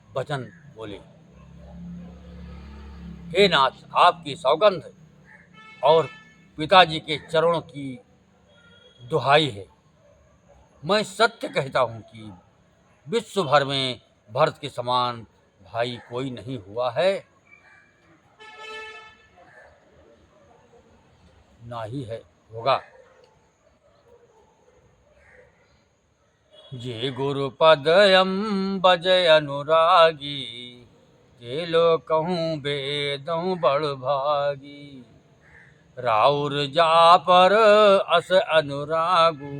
वचन बोले। हे नाथ, आपकी सौगंध और पिताजी के चरणों की दुहाई है, मैं सत्य कहता हूँ कि विश्व भर में भरत के समान भाई कोई नहीं हुआ है, ना ही है होगा। जे गुरु पद बजय अनुरागी, ते लो कहूँ बेदऊँ बड़ भागी। राउर जा पर अस अनुरागू,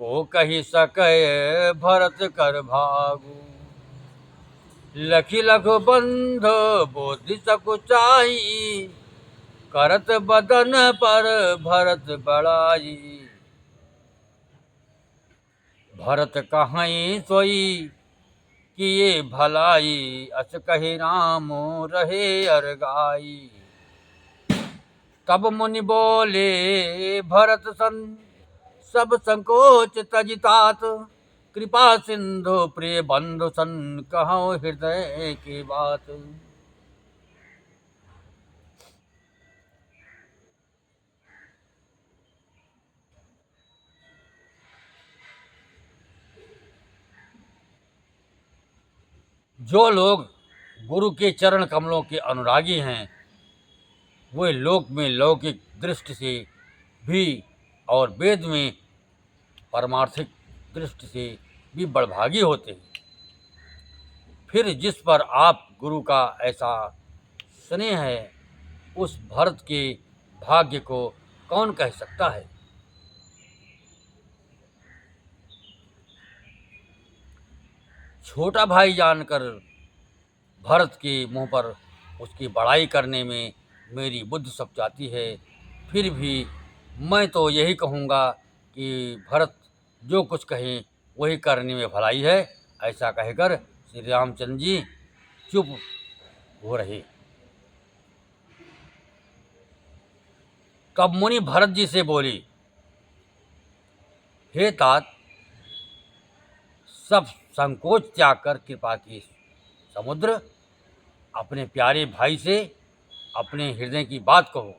को कही सके भरत कर भागू। लखी लखु बंध बोधि सकुचाई, करत बदन पर भरत बड़ाई। भरत कहीं सोई किए भलाई, अस कही राम रहे अरगाई। तब मुनि बोले भरत सन, सब संकोच तजितात। कृपा सिंधु प्रिय बंधु सन, कहो हृदय की बात। जो लोग गुरु के चरण कमलों के अनुरागी हैं, वे लोक में लौकिक दृष्टि से भी और वेद में परमार्थिक दृष्टि से भी बड़भागी होते हैं। फिर जिस पर आप गुरु का ऐसा स्नेह है, उस भरत के भाग्य को कौन कह सकता है। छोटा भाई जानकर भरत के मुंह पर उसकी बड़ाई करने में मेरी बुद्धि सब जाती है। फिर भी मैं तो यही कहूँगा कि भरत जो कुछ कहें वही करने में भलाई है। ऐसा कहकर श्री रामचंद्र जी चुप हो रहे। तब मुनि भरत जी से बोली, हे तात, सब संकोच त्याग कर कृपा की समुद्र अपने प्यारे भाई से अपने हृदय की बात कहो।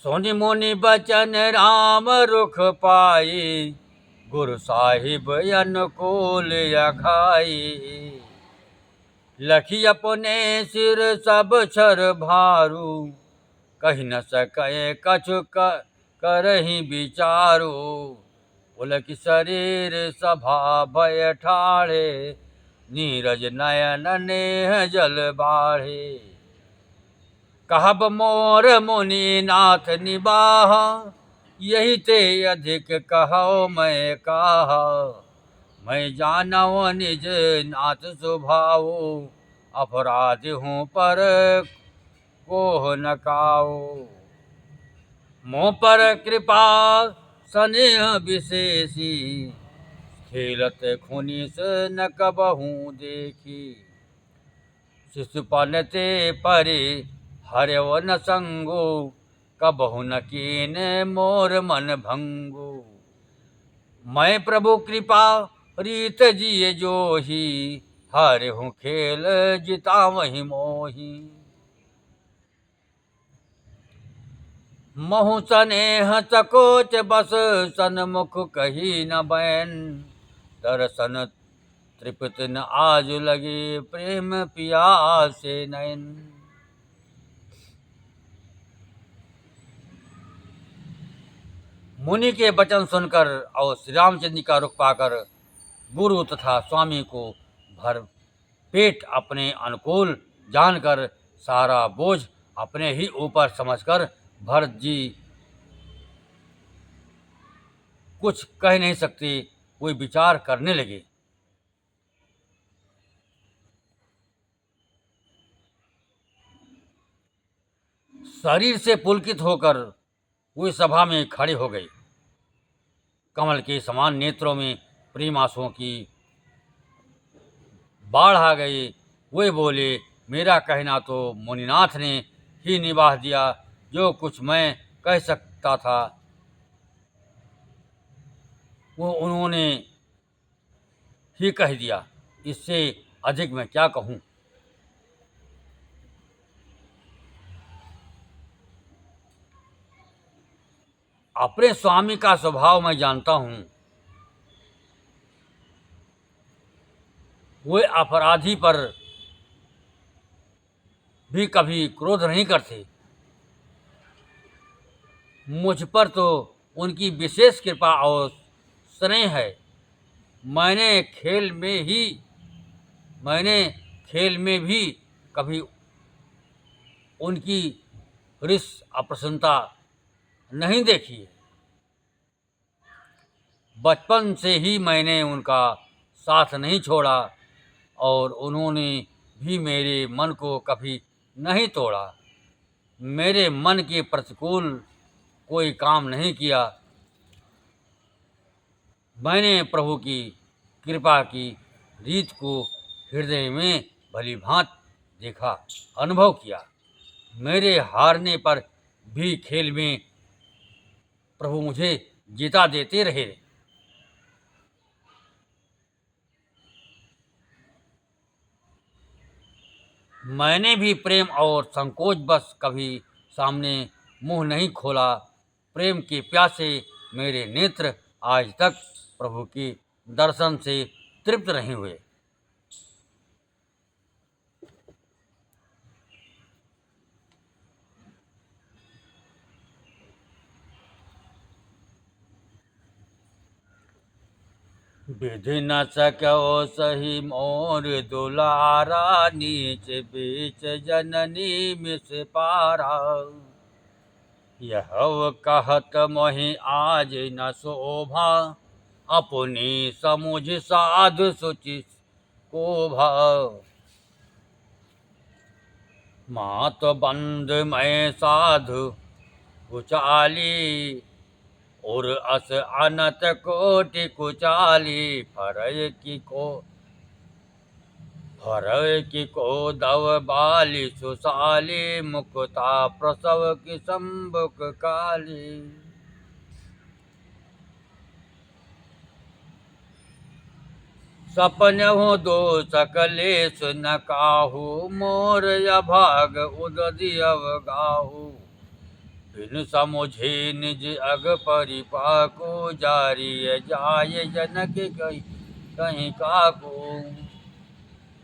सुनि मुनि बचन राम रुख पाई, गुरु साहिब अनुकूल अघाई। लखी अपने सिर सब छर भारू, कही न सके कछु करही विचारू। पुलक शरीर सभा भय ठाढ़े, नीरज नयन नेह जल बाढ़े। कहब मोर मुनि नाथ निबाह, यही ते अधिक कहो मैं कहा। मैं जानव निज नाथ स्वभाव, अपराध हूँ पर कोह न काओ। मोह पर कृपा स्नेह विशेषी, खेलत खुनिस न कबहूँ देखी। शिशुपन ते परि हरव न संगो, कबहु न कीन मोर मन भंगो। मैं प्रभु कृपा रीत जिय जोही, हरहु खेल जितावहि मोही। महु स्नेह सकोच बस सन्मुख कही न बैन। दर्शन तृप्त न आज लगे, प्रेम पियासे नयन। मुनि के वचन सुनकर और श्री रामचंद्र जी का रुख पाकर गुरु तथा स्वामी को भर पेट अपने अनुकूल जानकर सारा बोझ अपने ही ऊपर समझकर भरत जी कुछ कह नहीं सकते, कोई विचार करने लगे। शरीर से पुलकित होकर वे सभा में खड़े हो गए। कमल के समान नेत्रों में प्रेम आंसुओं की बाढ़ आ गई। वे बोले, मेरा कहना तो मुनिनाथ ने ही निभा दिया, जो कुछ मैं कह सकता था वो उन्होंने ही कह दिया, इससे अधिक मैं क्या कहूँ। अपने स्वामी का स्वभाव मैं जानता हूँ, वे अपराधी पर भी कभी क्रोध नहीं करते। मुझ पर तो उनकी विशेष कृपा और स्नेह है। मैंने खेल में भी कभी उनकी रिस अप्रसन्नता नहीं देखी है। बचपन से ही मैंने उनका साथ नहीं छोड़ा और उन्होंने भी मेरे मन को कभी नहीं तोड़ा। मेरे मन के प्रतिकूल कोई काम नहीं किया। मैंने प्रभु की कृपा की रीत को हृदय में भली भांति देखा, अनुभव किया। मेरे हारने पर भी खेल में प्रभु मुझे जीता देते रहे। मैंने भी प्रेम और संकोच बस कभी सामने मुंह नहीं खोला। प्रेम के प्यासे मेरे नेत्र आज तक प्रभु के दर्शन से तृप्त नहीं हुए। विधि न सक्यो सही मोर दुलारा, नीच बीच जननी मिस पारा। यह कहत मोहि आज न शोभा, अपनी समुझ साधु सुचि को भाव। मात बंद मैं साधु उचाली, और अस अनत कोटि कुचाली फरय की को दव बाली सुशाली मुक्ता प्रसव की संबुक काली। सपनहु दो सकले सुन काहू मोर अभाग उदधियव गाहू। बिन समुझे निज अग परिपाको जारिय जाय जनक कहीं काको।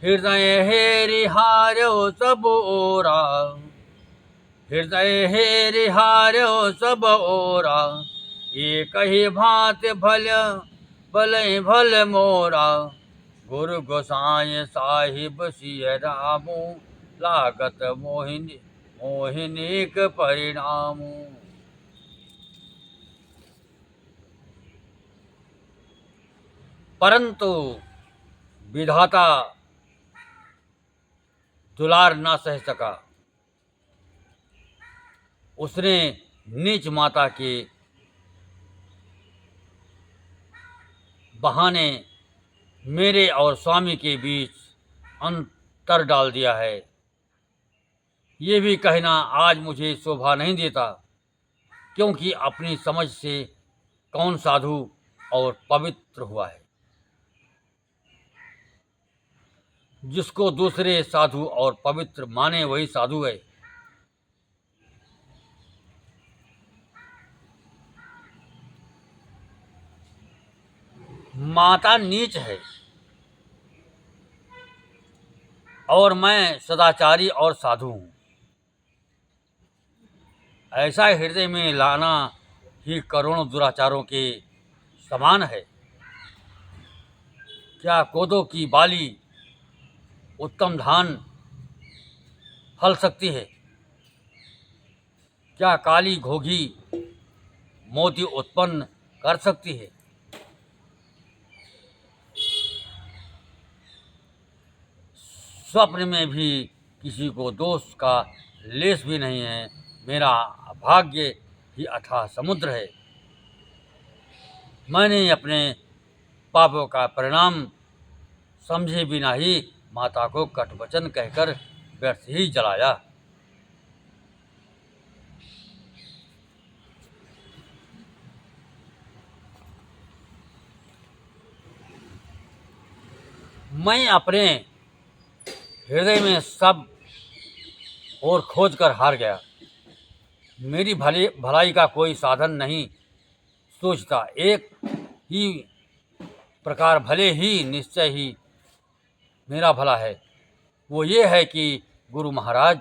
हृदय हेरि हार्यो सब ओरा हृदय हेरि हार्यो सब ओरा। ये कही भांत भले भल मोरा। गुरु गोसाई साहिब सिय रामू लागत मोहिनीक परिणामू। परंतु विधाता दुलार ना सह सका। उसने नीच माता के बहाने मेरे और स्वामी के बीच अंतर डाल दिया है। ये भी कहना आज मुझे शोभा नहीं देता, क्योंकि अपनी समझ से कौन साधु और पवित्र हुआ है। जिसको दूसरे साधु और पवित्र माने वही साधु है। माता नीच है और मैं सदाचारी और साधु हूँ। ऐसा हृदय में लाना ही करोड़ों दुराचारों के समान है। क्या कोदो की बाली उत्तम धान फल सकती है? क्या काली घोघी मोती उत्पन्न कर सकती है? स्वप्न में भी किसी को दोष का लेश भी नहीं है। मेरा भाग्य ही अथाह समुद्र है। मैंने अपने पापों का परिणाम समझे बिना ही माता को कटवचन कहकर व्यर्थ ही जलाया। मैं अपने हृदय में सब और खोज कर हार गया। मेरी भलाई का कोई साधन नहीं सोचता। एक ही प्रकार भले ही निश्चय ही मेरा भला है। वो ये है कि गुरु महाराज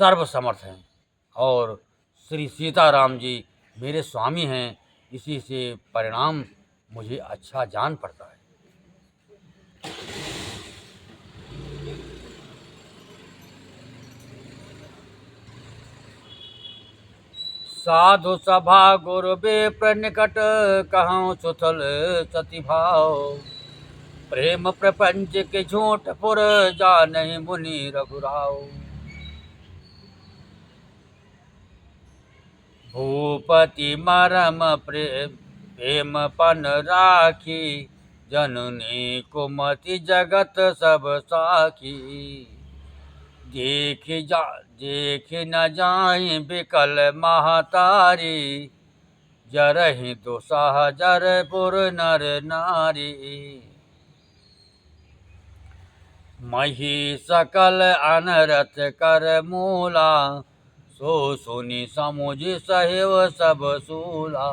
सर्वसमर्थ हैं और श्री सीताराम जी मेरे स्वामी हैं। इसी से परिणाम मुझे अच्छा जान पड़ता है। साधु सभा गुरु विप्र निकट कहूँ सुथल सती भाव। प्रेम प्रपंच के झूठ पुर जानहि मुनि रघुराव। भूपति मरम प्रेम पन राखी। जननी कुमति जगत सब साखी। देख न जाई बिकल महतारी। जरहि दुसाह जरपुर नर नारी। मही सकल अनरथ कर मूला। सो सुनि समुझ सहेव सब सूला।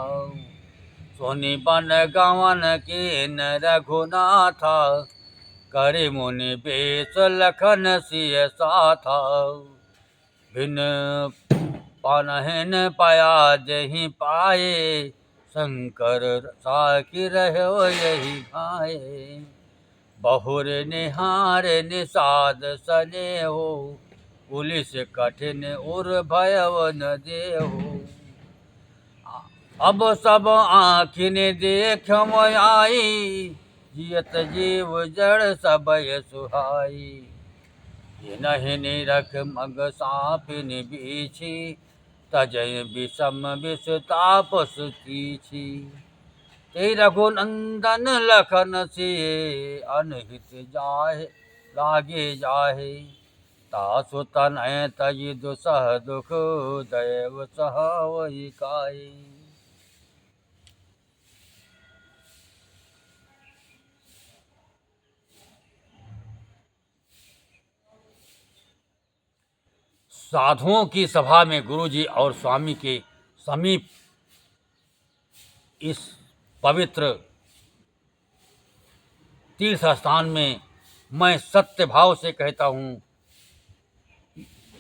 सुनि बन गवन कीन रघुनाथा। करे मुनि बेस लखन सिय साथा। बिन पानहिन पाया जहि पाए। शंकर साखी रहो यही भाए। बहुर निहार निषाद सनेहो। पुलिस कठिन उर भयव न देहो। अब सब आँखिन देखम आई। जियत जीव जड़ सबय सुहाई। ये नहीं निरख मग सापिन बीछी। तजय विषम विष तापस तीछी। ते रघुनंदन लखन से अनहित जाहे लागे जाहे। तासु तनय तजि दुसह दुख दैव सहवहि काहे। साधुओं की सभा में गुरुजी और स्वामी के समीप इस पवित्र तीर्थ स्थान में मैं सत्य भाव से कहता हूँ,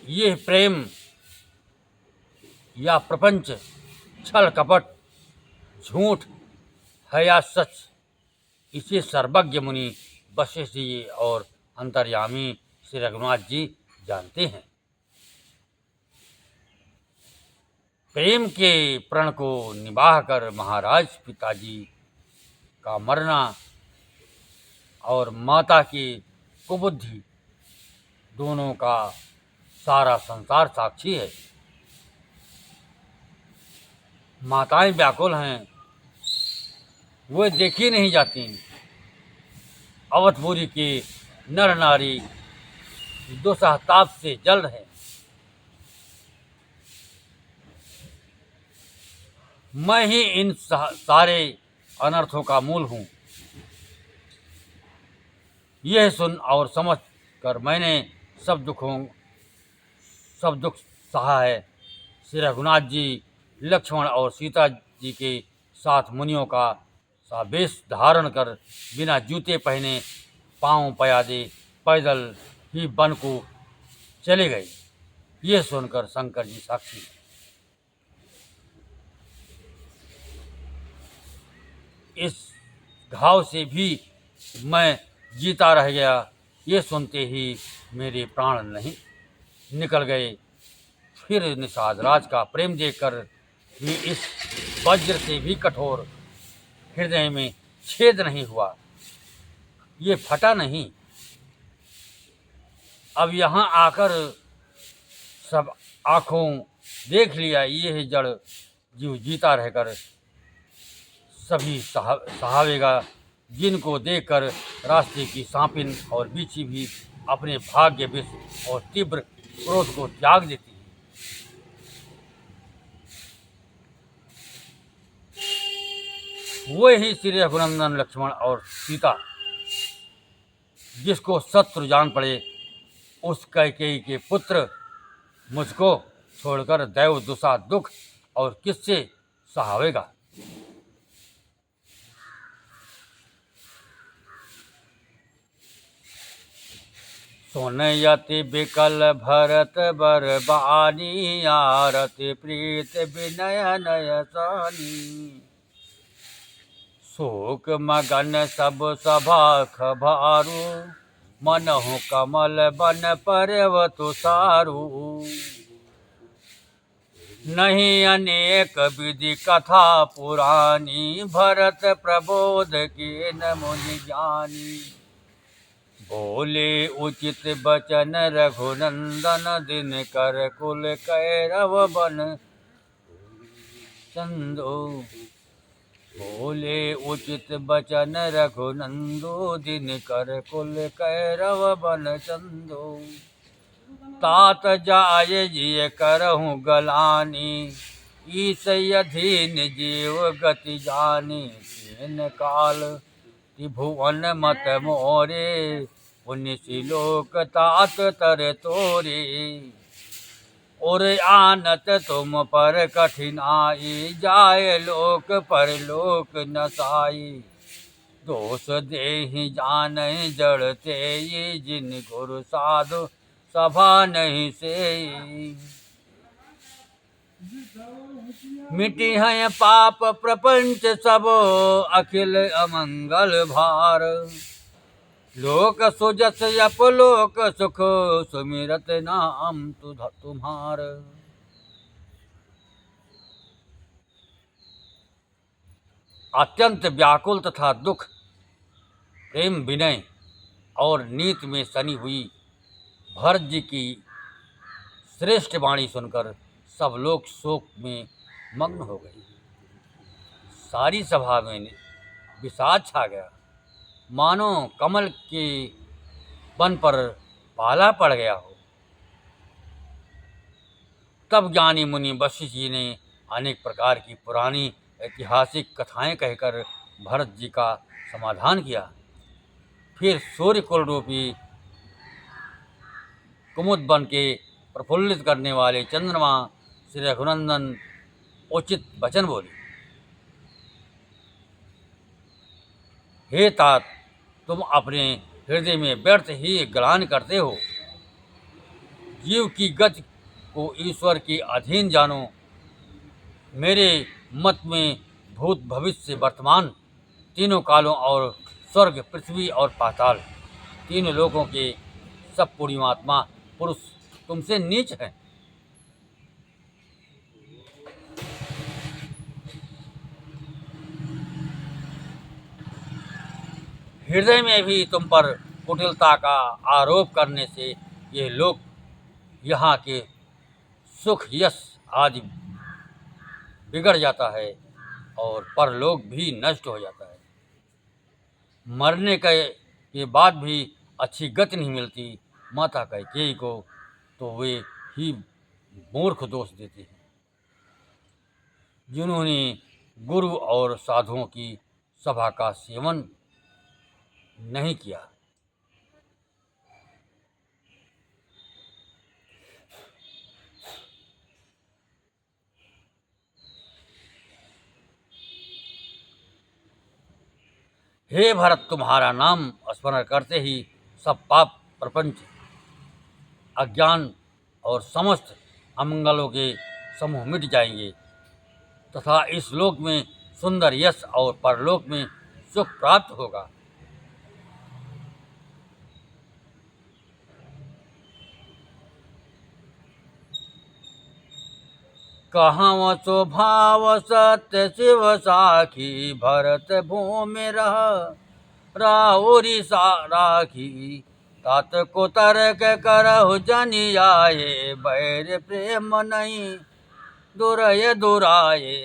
यह प्रेम या प्रपंच छल कपट झूठ है या सच, इसे सर्वज्ञ मुनि वशिष्ठ जी और अंतर्यामी श्री रघुनाथ जी जानते हैं। प्रेम के प्रण को निभाह कर महाराज पिताजी का मरना और माता की कुबुद्धि दोनों का सारा संसार साक्षी है। माताएं व्याकुल हैं, वे देखी नहीं जाती। अवधपुरी के नर नारी दुसह ताप से जल रहे। मैं ही इन सारे अनर्थों का मूल हूँ। यह सुन और समझ कर मैंने सब दुख सहा है। श्री रघुनाथ जी लक्ष्मण और सीता जी के साथ मुनियों का सा वेश धारण कर बिना जूते पहने पांव पयादे पैदल ही वन को चले गए। ये सुनकर शंकर जी साक्षी हैं। इस घाव से भी मैं जीता रह गया। ये सुनते ही मेरे प्राण नहीं निकल गए। फिर निषाद राज का प्रेम देखकर भी इस वज्र से भी कठोर हृदय में छेद नहीं हुआ, ये फटा नहीं। अब यहाँ आकर सब आँखों देख लिया, ये है जड़ जीव जीता रहकर सभी सहावेगा, जिनको देखकर रास्ते की सांपिन और बिच्छी भी अपने भाग्य विष और तीव्र क्रोध को त्याग देती है। वे ही श्री रघुनंदन लक्ष्मण और सीता, जिसको शत्रु जान पड़े, उस कैकेयी के पुत्र मुझको छोड़कर दैव दुसा दुख और किससे सहावेगा। सुनयति बिकल भरत बरबानी, आरति प्रीत विनय नय सानी। शोक मगन सब सभा खभारू, मनहु कमल बन पर्वतु सारू। नहीं अनेक विधि कथा पुरानी, भरत प्रबोध के न मुनि ज्ञानी। बोले उचित बचन रघुनंदन, दिन कर कुल कैरव बन चंदो। बोले उचित बचन रघुनंदो, दिन कर कुल कैरव बन चंदो। तात जाय जिय करहु गलानी, ईस अधीन जीव गति जानी। तीन काल त्रिभुवन मत मोरे, पुण्य लोक तात तर तोरे। और आनत तुम पर कठिनाई, जाय लोक पर लोक नसाई। दोष देहि जानहि जड़ते, ये जिन गुरु साधु सभा नहीं से। मिटी है पाप प्रपंच सब, अखिल अमंगल भार। लोक सुजस अपलोक सुख, सुमिरत नाम तुम्हार। अत्यंत व्याकुल तथा दुख, प्रेम विनय और नीति में सनी हुई भरत जी की श्रेष्ठ वाणी सुनकर सब लोग शोक में मग्न हो गए। सारी सभा में विषाद छा गया, मानो कमल के वन पर पाला पड़ गया हो। तब ज्ञानी मुनि वशिष्ठ जी ने अनेक प्रकार की पुरानी ऐतिहासिक कथाएं कहकर भरत जी का समाधान किया। फिर सूर्य कुल रूपी कुमुद बन के प्रफुल्लित करने वाले चंद्रमा श्री रघुनंदन उचित वचन बोले। हे तात, तुम अपने हृदय में व्यर्थ ही ग्लानि करते हो। जीव की गति को ईश्वर के अधीन जानो। मेरे मत में भूत भविष्य वर्तमान तीनों कालों और स्वर्ग पृथ्वी और पाताल तीनों लोगों के सब पुण्यात्मा पुरुष तुमसे नीच हैं। हृदय में भी तुम पर कुटिलता का आरोप करने से ये लोग यहाँ के सुख यश आदि बिगड़ जाता है और परलोक भी नष्ट हो जाता है। मरने के बाद भी अच्छी गति नहीं मिलती। माता कैकेयी को तो वे ही मूर्ख दोष देते हैं जिन्होंने गुरु और साधुओं की सभा का सेवन नहीं किया। हे भरत, तुम्हारा नाम स्मरण करते ही सब पाप प्रपंच अज्ञान और समस्त अमंगलों के समूह मिट जाएंगे तथा इस लोक में सुंदर यश और परलोक में सुख प्राप्त होगा। कहाँ तो भाव सत्य शिव साखी, भरत भूमि राहुरी राखी। तात को तर्क करहु जनि आए, बैर प्रेम नहीं दुरय दुराए।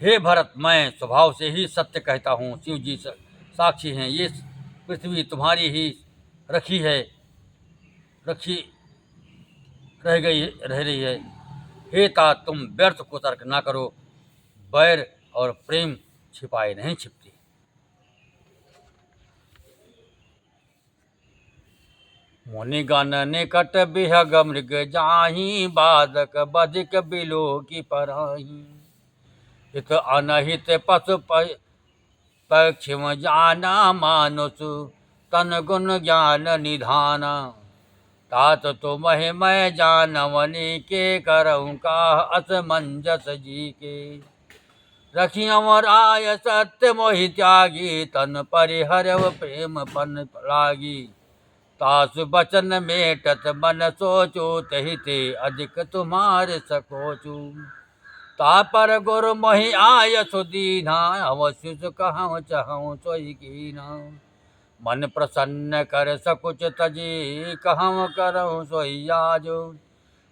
हे भरत, मैं स्वभाव से ही सत्य कहता हूँ। शिव जी साक्षी हैं। ये पृथ्वी तुम्हारी ही रखी रह रही है। हे तात, तुम व्यर्थ को तर्क ना करो। बैर और प्रेम छिपाए नहीं छिपते। मुनिगण निकट बिहग मृग जाहि, बाधक बधिक बिलो की पराही। हित अनहित पशु पक्षिम जाना, मानुष तन गुण ज्ञान निधाना। तात तो महिमय जानवनी के, करऊँ का असमंजस जी के। रखी अमर आय सत्य मोहि त्यागी, तन परिहरव प्रेम पन लागी। तासु बचन मेटत मन सोचो, तहि ते अधिक तुम्हारे सकोचू। तापर गुरु मोहि आय सुदीना, अवश्य कहूँ चहूँ सोई कीना। मन प्रसन्न कर सकुच तजी, कहूँ करहूँ सोई आजो।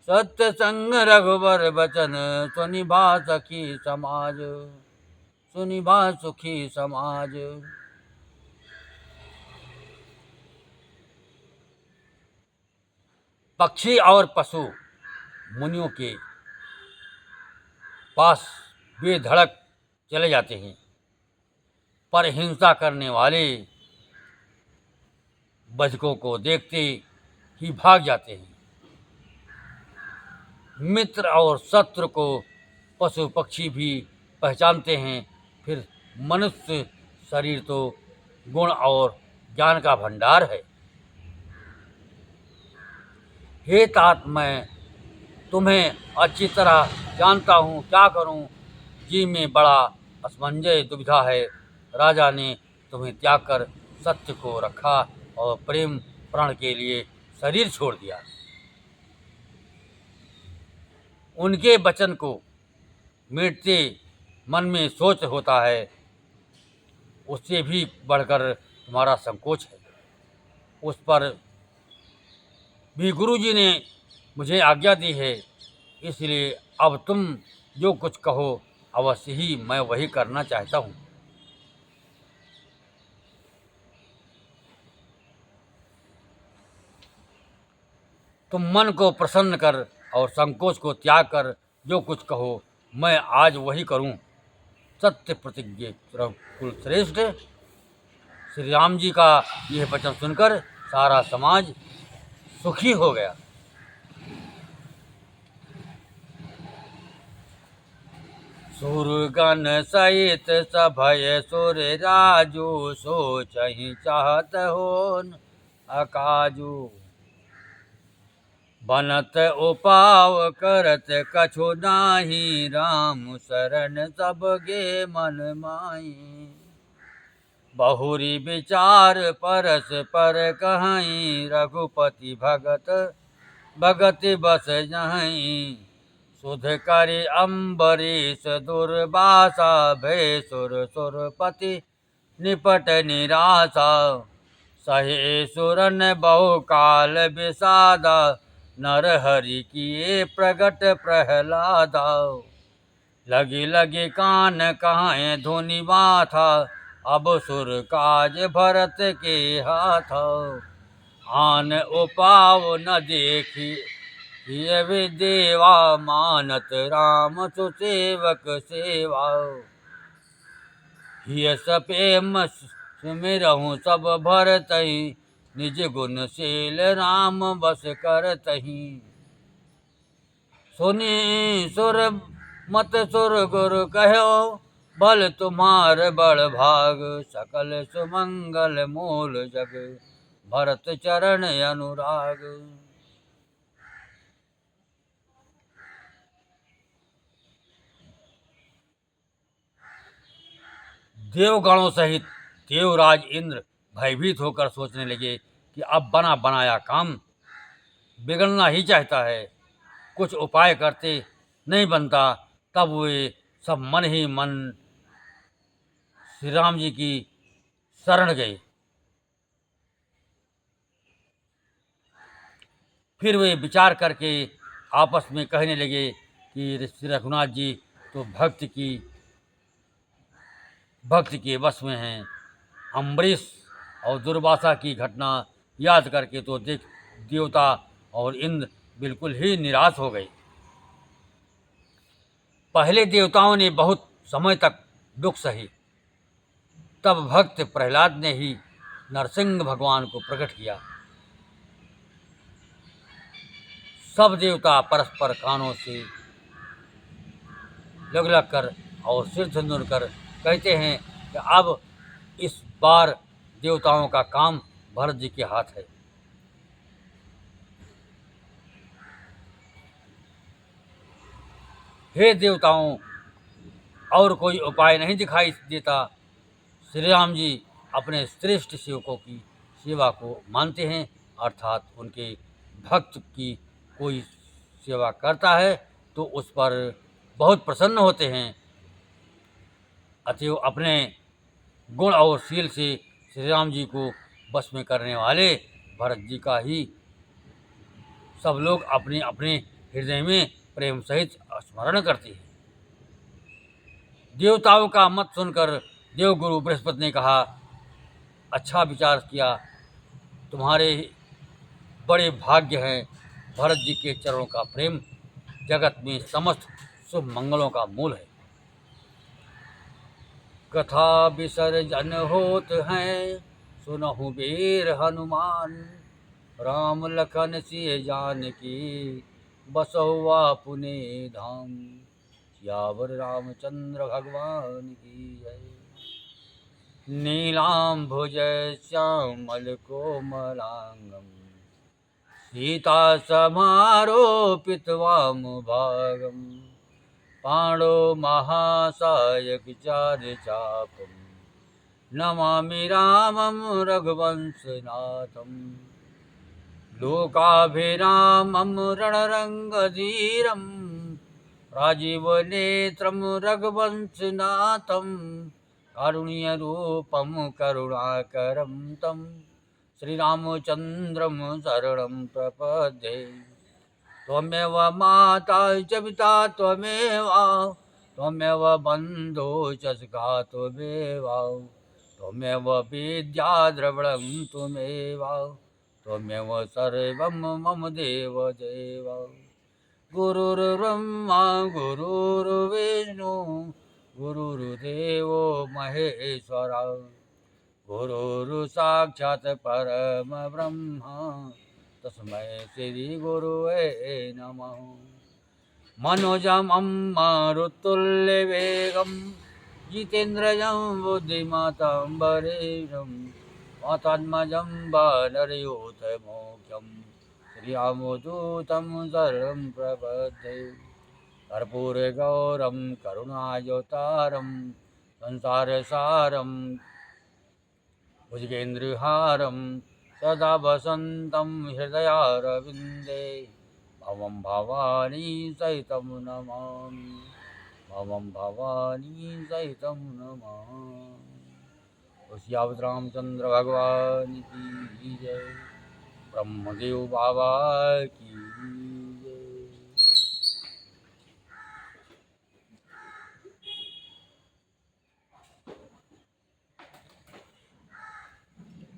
सत्य संग रघुबर बचन, सुनिभा सखी समाज। सुनिभा सुखी समाज। पक्षी और पशु मुनियों के पास बेधड़क चले जाते हैं, पर हिंसा करने वाले बधकों को देखते ही भाग जाते हैं। मित्र और शत्रु को पशु पक्षी भी पहचानते हैं। फिर मनुष्य शरीर तो गुण और ज्ञान का भंडार है। हे तात, मैं तुम्हें अच्छी तरह जानता हूँ, क्या करूँ। जी में बड़ा असमंजस दुविधा है। राजा ने तुम्हें त्याग कर सत्य को रखा और प्रेम प्रण के लिए शरीर छोड़ दिया। उनके वचन को मिटते मन में सोच होता है, उससे भी बढ़कर तुम्हारा संकोच है। उस पर भी गुरुजी ने मुझे आज्ञा दी है, इसलिए अब तुम जो कुछ कहो अवश्य ही मैं वही करना चाहता हूँ। तुम मन को प्रसन्न कर और संकोच को त्याग कर जो कुछ कहो मैं आज वही करूं। सत्य प्रतिज्ञ कुल श्रेष्ठ श्री राम जी का यह वचन सुनकर सारा समाज सुखी हो गया। सुरगण सहित सभय सुर राजू सोचहि चाहत होन अकाजू। बनत उपाव करत कछु नाही राम शरण सबगे मन माही। बहुरी विचार परस पर कहीं रघुपति भगत भगति बस जहीं। सुध करि अम्बरीश दुर्वासा भय सुर सुरपति निपट निराशा। सहे सुरन बहुकाल विषादा नर हरि किए प्रगट प्रहलादा। लगी लगी कान कहाँ धुनि माथा अब सुर काज भरत के हाथ। आन उपाव न देखी ये भी देवा मानत राम सुसेवक सेवा। हिय सपेम सुमिरहु सब भरतहि निज गुणशील राम बस करतहि। सुनी सुर मत सुर गुरु कहो बल तुम्हार बड़ भाग। सकल सुमंगल मूल जग भरत चरण अनुराग। देवगणों सहित देवराज इंद्र भयभीत होकर सोचने लगे कि अब बना बनाया काम बिगड़ना ही चाहता है। कुछ उपाय करते नहीं बनता। तब वे सब मन ही मन श्री राम जी की शरण गए। फिर वे विचार करके आपस में कहने लगे कि श्री रघुनाथ जी तो भक्ति के वश में हैं। अम्बरीश और दुर्वासा की घटना याद करके तो देवता और इंद्र बिल्कुल ही निराश हो गए। पहले देवताओं ने बहुत समय तक दुख सही। तब भक्त प्रहलाद ने ही नरसिंह भगवान को प्रकट किया। सब देवता परस्पर कानों से लग लग कर और सिर धुंधुर कर कहते हैं कि अब इस बार देवताओं का काम भरत जी के हाथ है। हे देवताओं, और कोई उपाय नहीं दिखाई देता। श्री राम जी अपने श्रेष्ठ सेवकों की सेवा को मानते हैं, अर्थात उनके भक्त की कोई सेवा करता है तो उस पर बहुत प्रसन्न होते हैं। अतएव अपने गुण और शील से श्री राम जी को बस में करने वाले भरत जी का ही सब लोग अपने अपने हृदय में प्रेम सहित स्मरण करते हैं। देवताओं का मत सुनकर देवगुरु बृहस्पति ने कहा, अच्छा विचार किया, तुम्हारे बड़े भाग्य हैं। भरत जी के चरणों का प्रेम जगत में समस्त शुभ मंगलों का मूल है। कथा विसर्जन होत हैं सुनहु वीर हनुमान। राम लखन सिय जानकी बसहुआ पुने धाम। सियावर रामचंद्र भगवान की जय। नीलाम्भुज श्यामल कोमलांगम सीता समारोपित वामभागम। पाणो महासायक चारुचापम नमामि रामं रघुवंशनाथं। लोकाभिरामं रणरङ्गधीरं राजीवनेत्रं रघुवंशनाथं। कारुण्यरूपं करुणाकरं तं श्रीरामचन्द्रं शरणं प्रपद्ये। त्वमेव माता च पिता त्वमेव, त्वमेव बन्धो च सखा त्वमेव, त्वमेव विद्या द्रविणं त्वमेव, त्वमेव सर्वं मम देव देव। गुरुर्ब्रह्मा गुरुर्विष्णु गुरुर्देवो महेश्वरा, गुरुर्साक्षात् परमब्रह्म तस्मै श्री गुरुवे नमः। मनोजमं मारुतुल्यवेगं जितेन्द्रियं बुद्धिमतां वरिष्ठं वातात्मजं वानरयूथमुख्यं श्रीरामदूतं शरणं प्रपद्ये। कर्पूरगौरं करुणावतारं संसारसारं भुजगेन्द्रहारं सदा वसन्तं हृदयारविन्दे भवं भवानी सहितं नमामि, भवं भवानी सहितं नमामि। श्री रामचंद्र भगवान की जय, ब्रह्मदेव बाबा की